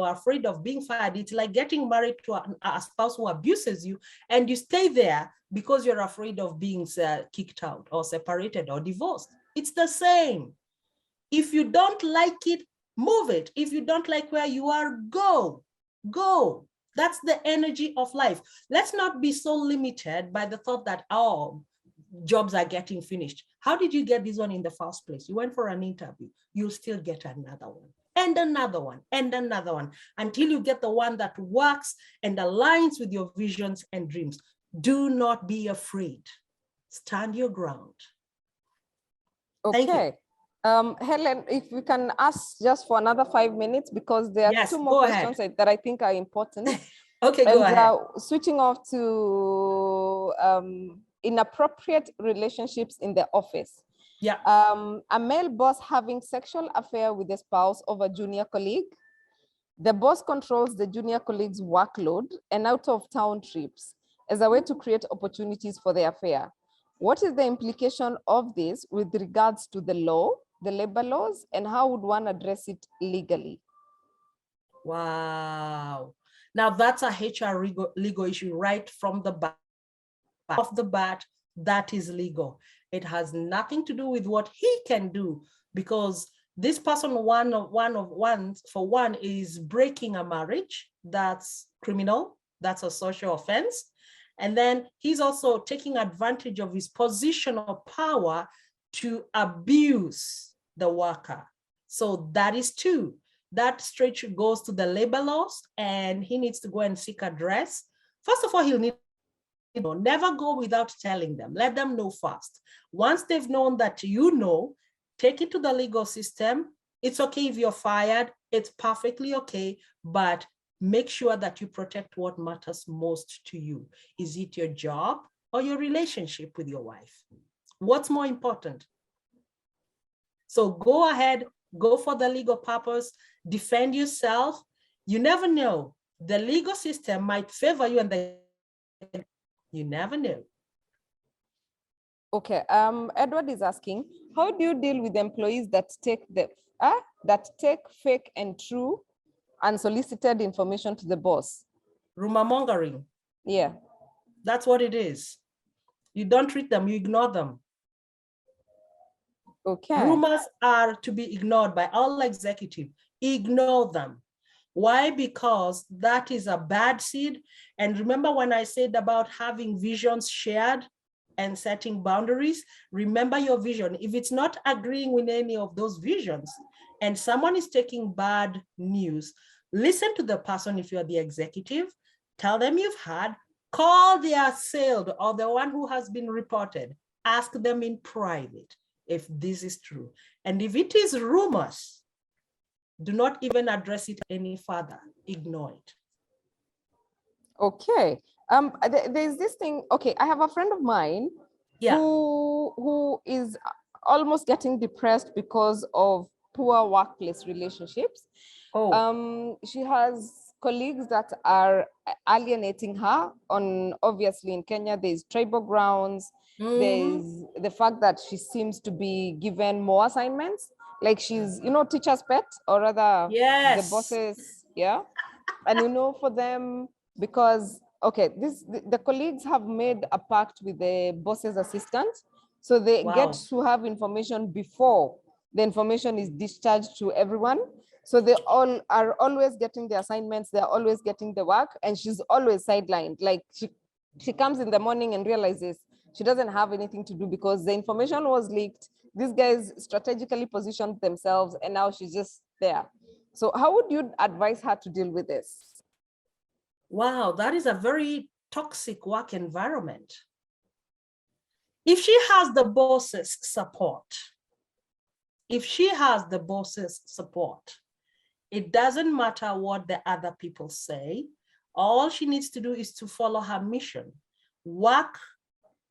afraid of being fired, it's like getting married to a spouse who abuses you, and you stay there because you're afraid of being kicked out or separated or divorced. It's the same. If you don't like it, move it. If you don't like where you are, go. That's the energy of life. Let's not be so limited by the thought that, oh, jobs are getting finished. How did you get this one in the first place? You went for an interview. You'll still get another one and another one and another one until you get the one that works and aligns with your visions and dreams. Do not be afraid. Stand your ground. Okay. Helen, if we can ask just for another 5 minutes, because there are 2 more questions that I think are important. Okay, go ahead. Switching off to inappropriate relationships in the office. Yeah. A male boss having sexual affair with a spouse of a junior colleague. The boss controls the junior colleague's workload and out of town trips as a way to create opportunities for the affair. What is the implication of this with regards to the law, the labor laws, and how would one address it legally? Wow. Now that's a HR legal issue right from the bat. Off the bat, that is legal. It has nothing to do with what he can do, because this person, one for one, is breaking a marriage. That's criminal. That's a social offense. And then he's also taking advantage of his position of power to abuse the worker. So that is 2. That straight goes to the labor laws, and he needs to go and seek redress. First of all, he'll need to know. Never go without telling them. Let them know first. Once they've known that you know, take it to the legal system. It's okay if you're fired. It's perfectly okay, but make sure that you protect what matters most to you. Is it your job or your relationship with your wife? What's more important? So go ahead, go for the legal purpose, defend yourself. You never know. The legal system might favor you, and you never know. Okay, Edward is asking, how do you deal with employees that take fake and true unsolicited information to the boss? Rumor mongering. Yeah. That's what it is. You don't treat them, you ignore them. Okay. Rumors are to be ignored by all executives. Ignore them. Why? Because that is a bad seed. And remember when I said about having visions shared and setting boundaries? Remember your vision. If it's not agreeing with any of those visions and someone is taking bad news, listen to the person. If you're the executive, tell them you've had, call the assailed or the one who has been reported, ask them in private if this is true. And if it is rumors, do not even address it any further. Ignore it. Okay. There's this thing. Okay, I have a friend of mine who is almost getting depressed because of poor workplace relationships. She has colleagues that are alienating her on, obviously in Kenya, there's tribal grounds. There's the fact that she seems to be given more assignments, like she's, teacher's pet, or rather the bosses, yeah. And for them, because, okay, the colleagues have made a pact with the boss's assistant, so they get to have information before the information is discharged to everyone. So they all are always getting the assignments, they're always getting the work, and she's always sidelined. Like she comes in the morning and realizes she doesn't have anything to do because the information was leaked. These guys strategically positioned themselves, and now she's just there. So how would you advise her to deal with this? Wow, that is a very toxic work environment. If she has the boss's support, it doesn't matter what the other people say. All she needs to do is to follow her mission. Work,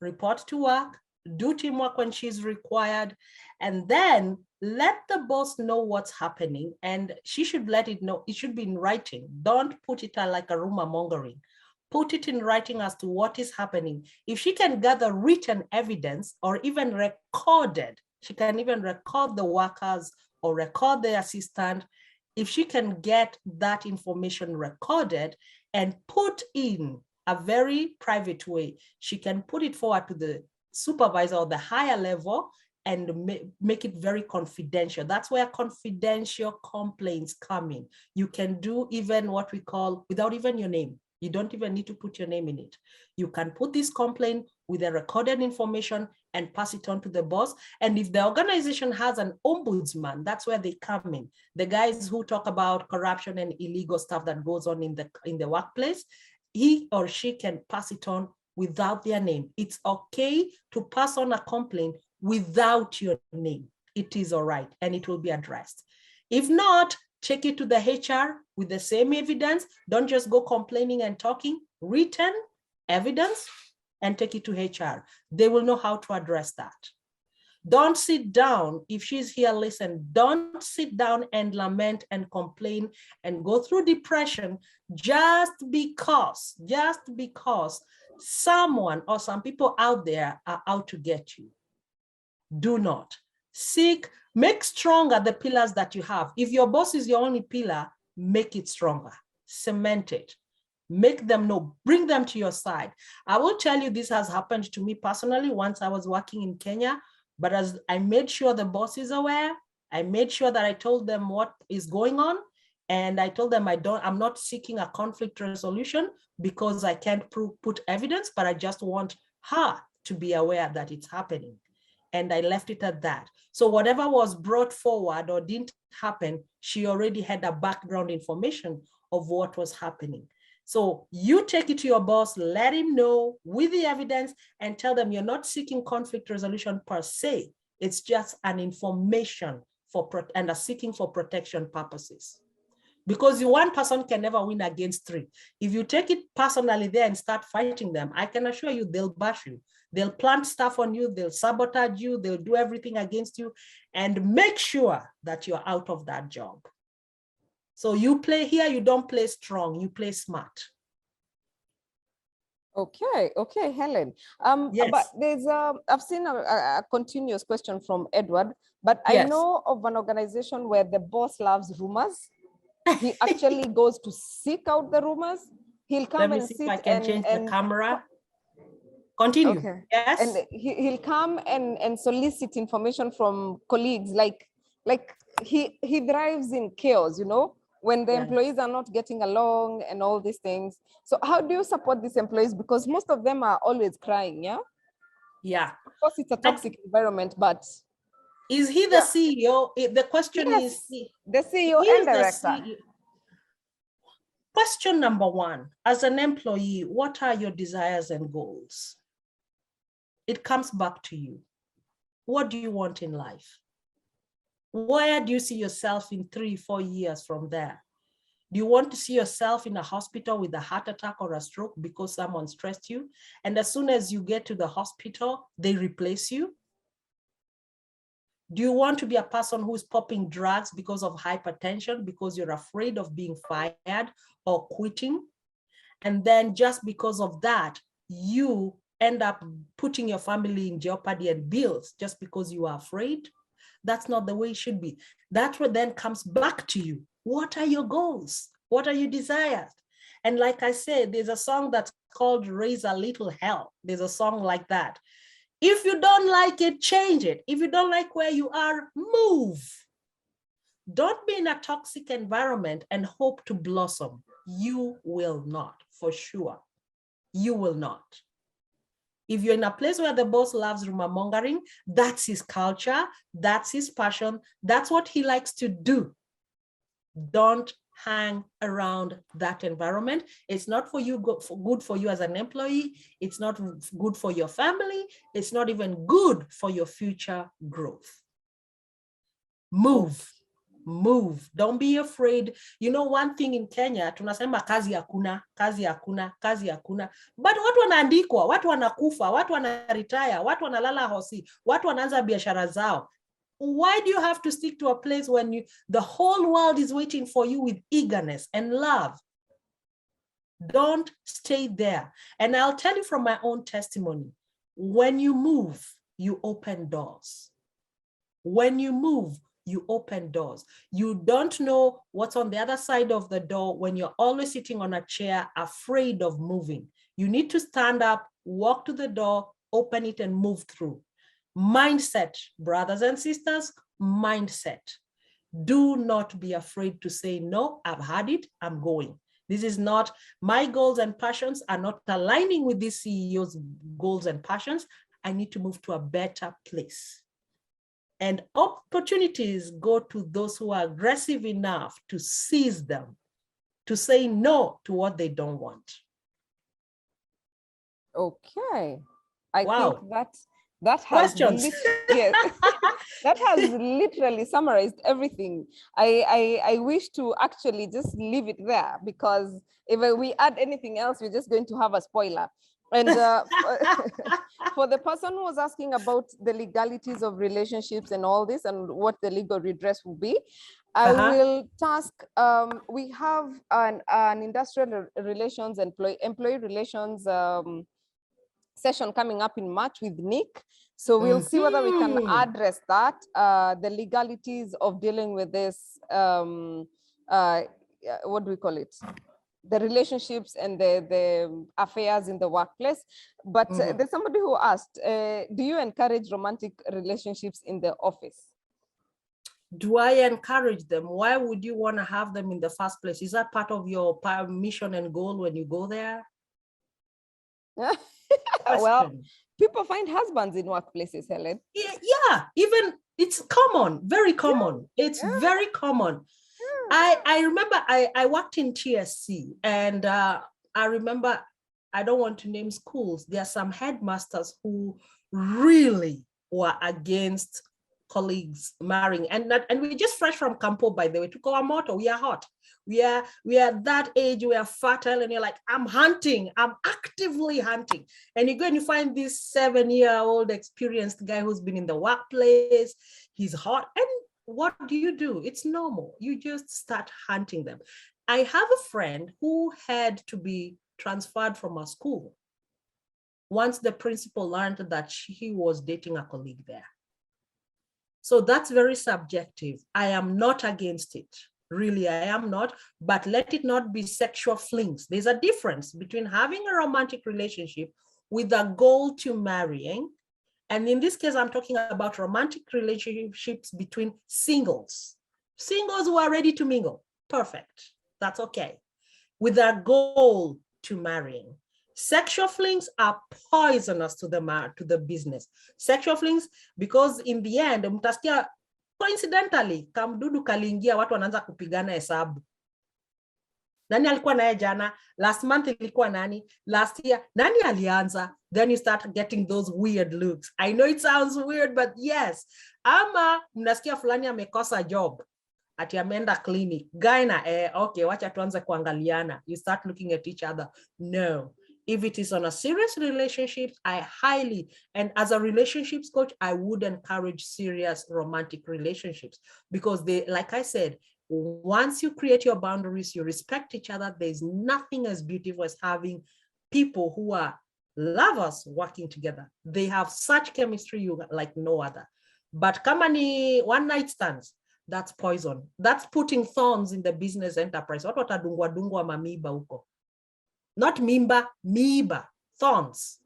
report to work, do teamwork when she's required, and then let the boss know what's happening, and she should let it know. It should be in writing. Don't put it like a rumor mongering. Put it in writing as to what is happening. If she can gather written evidence or even recorded, she can even record the workers or record the assistant. If she can get that information recorded and put in a very private way, she can put it forward to the supervisor or the higher level and make it very confidential. That's where confidential complaints come in. You can do even what we call without even your name. You don't even need to put your name in it. You can put this complaint with the recorded information and pass it on to the boss. And if the organization has an ombudsman, that's where they come in. The guys who talk about corruption and illegal stuff that goes on in the workplace, he or she can pass it on without their name. It's okay to pass on a complaint without your name. It is all right, and it will be addressed. If not, take it to the HR with the same evidence. Don't just go complaining and talking. Written evidence and take it to HR. They will know how to address that. Don't sit down. If she's here, listen, don't sit down and lament and complain and go through depression just because someone or some people out there are out to get you. Do not. Make stronger the pillars that you have. If your boss is your only pillar, make it stronger, cement it, make them know, bring them to your side. I will tell you, this has happened to me personally once I was working in Kenya, but as I made sure the boss is aware, I made sure that I told them what is going on. And I told them I'm not seeking a conflict resolution because I can't put evidence, but I just want her to be aware that it's happening. and I left it at that. So whatever was brought forward or didn't happen, she already had a background information of what was happening. So you take it to your boss, let him know with the evidence and tell them you're not seeking conflict resolution per se. It's just an information and a seeking for protection purposes. Because one person can never win against three. If you take it personally there and start fighting them, I can assure you they'll bash you. They'll plant stuff on you, they'll sabotage you, they'll do everything against you, and make sure that you're out of that job. So you play here, you don't play strong, you play smart. Okay, Helen. Yes. But there's I've seen a continuous question from Edward, but I Yes. know of an organization where the boss loves rumors. He actually goes to seek out the rumors. He'll come and sit Let me see if I can change the camera. Continue. Okay. Yes. And he'll come and solicit information from colleagues. Like he thrives in chaos, you know, when the employees are not getting along and all these things. So how do you support these employees? Because most of them are always crying, yeah? Yeah. Of course, it's a toxic environment, but is he the CEO? The question yes, is, the CEO and director. Question number one, as an employee, what are your desires and goals? It comes back to you. What do you want in life? Where do you see yourself in 3-4 years from there? Do you want to see yourself in a hospital with a heart attack or a stroke because someone stressed you? And as soon as you get to the hospital, they replace you? Do you want to be a person who's popping drugs because of hypertension, because you're afraid of being fired or quitting? And then just because of that, you end up putting your family in jeopardy and bills just because you are afraid? That's not the way it should be. That's what then comes back to you. What are your goals? What are your desires? And like I said, there's a song that's called Raise a Little Hell. There's a song like that. If you don't like it, change it. If you don't like where you are, move. Don't be in a toxic environment and hope to blossom. You will not, for sure. You will not. If you're in a place where the boss loves rumor mongering, that's his culture, that's his passion, that's what he likes to do. Don't hang around that environment. It's not for you, good for you as an employee. It's not good for your family. It's not even good for your future growth. Move. Move. Don't be afraid. You know, one thing in Kenya, tunasema kazi hakuna, kazi hakuna, kazi hakuna. But watu wanaandikwa, watu wanakufa, watu wanaretire, watu wanalala hosi, watu wanaanza biashara zao. Why do you have to stick to a place when the whole world is waiting for you with eagerness and love? Don't stay there. And I'll tell you from my own testimony, when you move, you open doors. When you move, you open doors. You don't know what's on the other side of the door when you're always sitting on a chair, afraid of moving. You need to stand up, walk to the door, open it and move through. Mindset, brothers and sisters, mindset. Do not be afraid to say, no, I've had it, I'm going. This is not, my goals and passions are not aligning with this CEO's goals and passions. I need to move to a better place. And opportunities go to those who are aggressive enough to seize them, to say no to what they don't want. Okay. I wow. think that has yes. that has literally summarized everything. I wish to actually just leave it there, because if we add anything else, we're just going to have a spoiler. And for the person who was asking about the legalities of relationships and all this and what the legal redress will be, I will task, we have an industrial relations, employee relations session coming up in March with Nick. So we'll see whether we can address that, the legalities of dealing with this, what do we call it? The relationships and the affairs in the workplace. But there's somebody who asked, do you encourage romantic relationships in the office? Do I encourage them? Why would you want to have them in the first place? Is that part of your mission and goal when you go there? Well, Question. people find husbands in workplaces, Helen. Yeah, even it's common, very common. It's very common. I remember I worked in TSC, and I remember, I don't want to name schools. There are some headmasters who really were against colleagues marrying, and we're just fresh from Campo, by the way. To our motto, we are hot. We are that age, we are fertile, and you're like, I'm hunting, I'm actively hunting. And you go and you find this 7-year-old experienced guy who's been in the workplace, he's hot, and what do? It's normal. You just start hunting them. I have a friend who had to be transferred from a school once the principal learned that he was dating a colleague there. So that's very subjective. I am not against it. Really, I am not, but let it not be sexual flings. There's a difference between having a romantic relationship with a goal to marrying. And in this case, I'm talking about romantic relationships between singles who are ready to mingle. Perfect. That's okay. With a goal to marrying. Sexual flings are poisonous to the business. Sexual flings, because in the end, mtasikia coincidentally, kamdudu kaliingia, watu wanaanza kupigana hesabu. Nani alikuwa naye jana? Last month ilikuwa nani? Last year, nani alianza? Then you start getting those weird looks. I know it sounds weird, but yes. Ama mnasikia fulani amekosa job, ati ameenda clinic. Gaina, okay, wacha tuanze kuangaliana. You start looking at each other. No. If it is on a serious relationship, I highly, and as a relationships coach, I would encourage serious romantic relationships, because they, like I said, once you create your boundaries, you respect each other, there's nothing as beautiful as having people who are lovers working together. They have such chemistry like no other. But kama ni one night stands, that's poison. That's putting thorns in the business enterprise. Watu watadungwa dungwa mamiba huko. Not mimba, miba, thorns.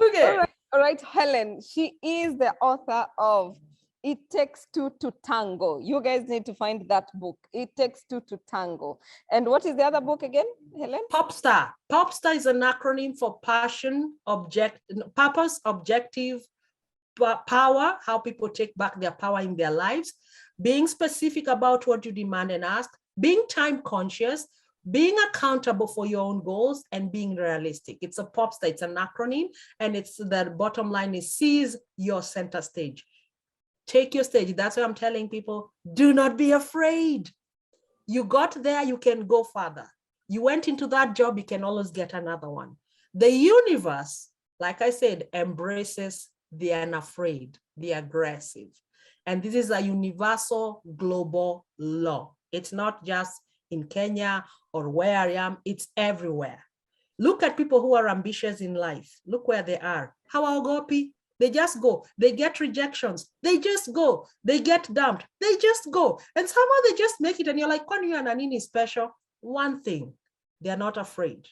Okay. All right, Helen, she is the author of It Takes Two to Tango. You guys need to find that book. It Takes Two to Tango. And what is the other book again, Helen? Popstar. Popstar is an acronym for purpose, objective, power, how people take back their power in their lives, being specific about what you demand and ask, being time conscious, being accountable for your own goals, and being realistic. It's a popstar, it's an acronym, and it's the bottom line is seize your center stage. Take your stage. That's why I'm telling people, do not be afraid. You got there, you can go further. You went into that job, you can always get another one. The universe, like I said, embraces the unafraid, the aggressive. And this is a universal global law. It's not just in Kenya or where I am, it's everywhere. Look at people who are ambitious in life. Look where they are. How Gopi? They just go. They get rejections. They just go. They get dumped. They just go. And somehow they just make it. And you're like, kwani you and Anini special? One thing, they're not afraid.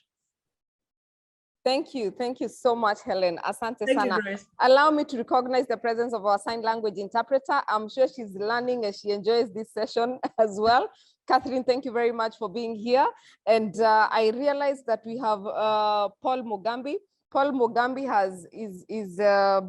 Thank you. Thank you so much, Helen. Asante Thank sana. you, Grace. Allow me to recognize the presence of our sign language interpreter. I'm sure she's learning and she enjoys this session as well. Catherine, thank you very much for being here. And I realized that we have Paul Mugambi. Paul Mugambi is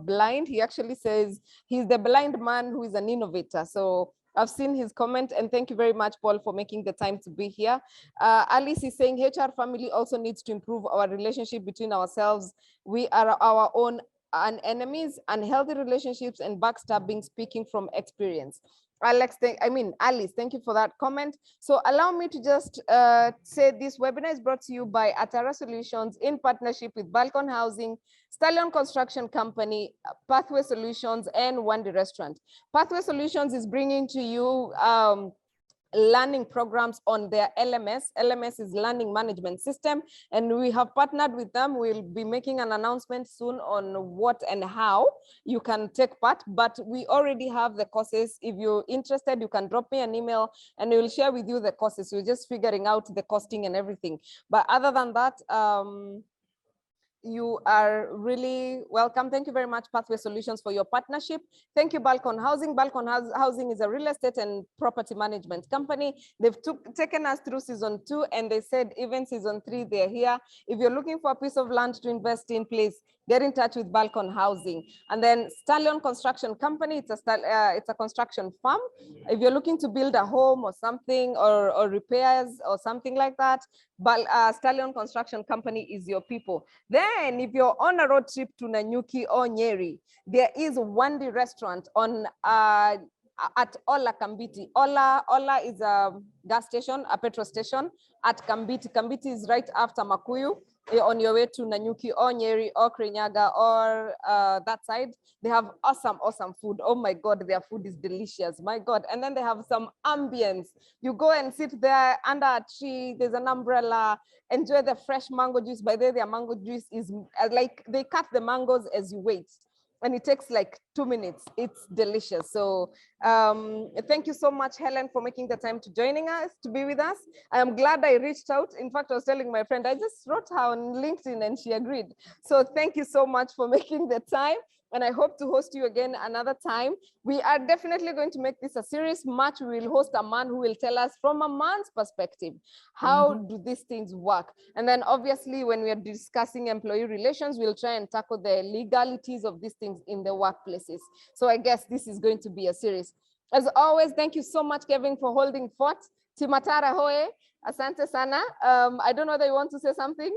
blind. He actually says he's the blind man who is an innovator. So I've seen his comment, and thank you very much, Paul, for making the time to be here. Alice is saying HR family also needs to improve our relationship between ourselves. We are our own enemies, unhealthy relationships and backstabbing, speaking from experience. Alice, thank you for that comment. So allow me to just say this webinar is brought to you by Atara Solutions in partnership with Balcon Housing, Stallion Construction Company, Pathway Solutions, and Wandi Restaurant. Pathway Solutions is bringing to you learning programs on their LMS. LMS is Learning Management System, and we have partnered with them. We'll be making an announcement soon on what and how you can take part, but we already have the courses. If you're interested, you can drop me an email and we'll share with you the courses. We're just figuring out the costing and everything. But other than that, You are really welcome. Thank you very much, Pathway Solutions, for your partnership. Thank you, Balcon Housing. Balcon Housing is a real estate and property management company. They've taken us through season 2, and they said even season 3, they're here. If you're looking for a piece of land to invest in, please get in touch with Balcon Housing. And then Stallion Construction Company, it's a construction firm. If you're looking to build a home or something, or repairs or something like that, but Stallion Construction Company is your people. Then if you're on a road trip to Nanyuki or Nyeri, there is Wandi restaurant on at Ola Kambiti. Ola is a gas station, a petrol station at Kambiti. Kambiti is right after Makuyu. On your way to Nanyuki or Nyeri or Kirinyaga or that side, they have awesome food. Oh my God, their food is delicious. My God. And then they have some ambience. You go and sit there under a tree. There's an umbrella. Enjoy the fresh mango juice. By the way, their mango juice is like they cut the mangoes as you wait. And it takes like 2 minutes. It's delicious. So thank you so much, Helen, for making the time to be with us. I'm glad I reached out. In fact, I was telling my friend, I just wrote her on LinkedIn and she agreed. So thank you so much for making the time. And I hope to host you again another time. We are definitely going to make this a serious match. We will host a man who will tell us from a man's perspective, how do these things work? And then obviously when we are discussing employee relations, we'll try and tackle the legalities of these things in the workplaces. So I guess this is going to be a series. As always, thank you so much, Kevin, for holding fort. Timatara hoe, asante sana. I don't know whether you want to say something.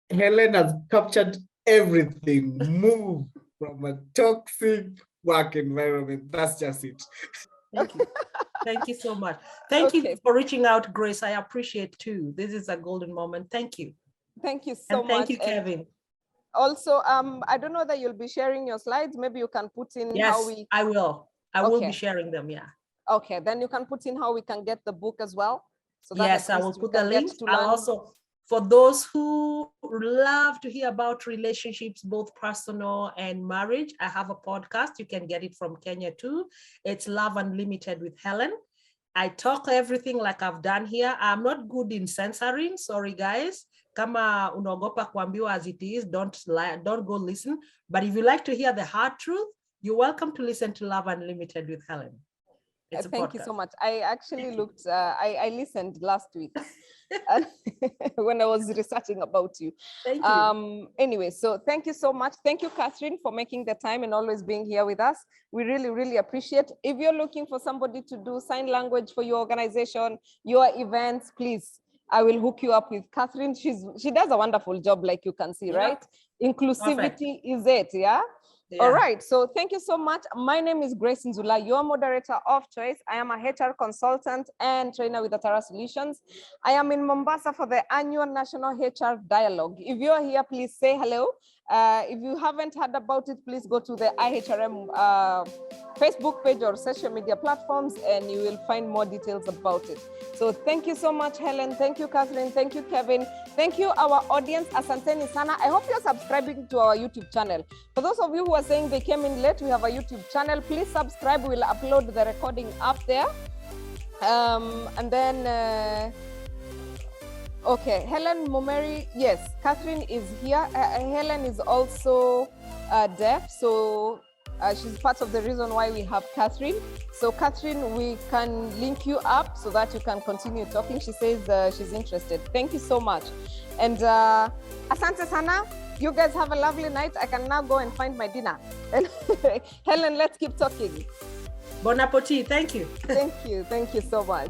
Helen has captured everything. Move from a toxic work environment. That's just it. Thank you. Thank you so much. Thank you for reaching out, Grace. I appreciate too. This is a golden moment. Thank you. Thank you so much. Thank you, Kevin. Also, I don't know that you'll be sharing your slides. Maybe you can put in how we... I will. I will be sharing them, yeah. Okay, then you can put in how we can get the book as well. So that yes, I will put the link. I'll also, for those who love to hear about relationships, both personal and marriage, I have a podcast. You can get it from Kenya too. It's Love Unlimited with Helen. I talk everything like I've done here. I'm not good in censoring. Sorry, guys. Kama unaogopa kuambiwa as it is, don't go listen. But if you like to hear the hard truth, you're welcome to listen to Love Unlimited with Helen. Thank you so much. I actually looked, I listened last week when I was researching about you. Thank you. Anyway, so thank you so much. Thank you, Catherine, for making the time and always being here with us. We really appreciate. If you're looking for somebody to do sign language for your organization, your events, please, I will hook you up with Catherine. She does a wonderful job, like you can see, right? Inclusivity is it, yeah? Yeah. All right, so thank you so much. My name is Grace Nzula, your moderator of choice. I am a HR consultant and trainer with Atara Solutions. I am in Mombasa for the annual National HR Dialogue. If you're here, please say hello. If you haven't heard about it, please go to the IHRM Facebook page or social media platforms and you will find more details about it. So thank you so much, Helen. Thank you, Catherine. Thank you, Kevin. Thank you, our audience. Asanteni sana. I hope you're subscribing to our YouTube channel. For those of you who are saying they came in late, we have a YouTube channel. Please subscribe. We'll upload the recording up there. And then... okay, Helen Momeri, yes, Catherine is here. Helen is also deaf, so she's part of the reason why we have Catherine. So Catherine, we can link you up so that you can continue talking. She says she's interested. Thank you so much. And asante sana. You guys have a lovely night. I can now go and find my dinner. Helen, let's keep talking. Bon appetit. Thank you. Thank you so much.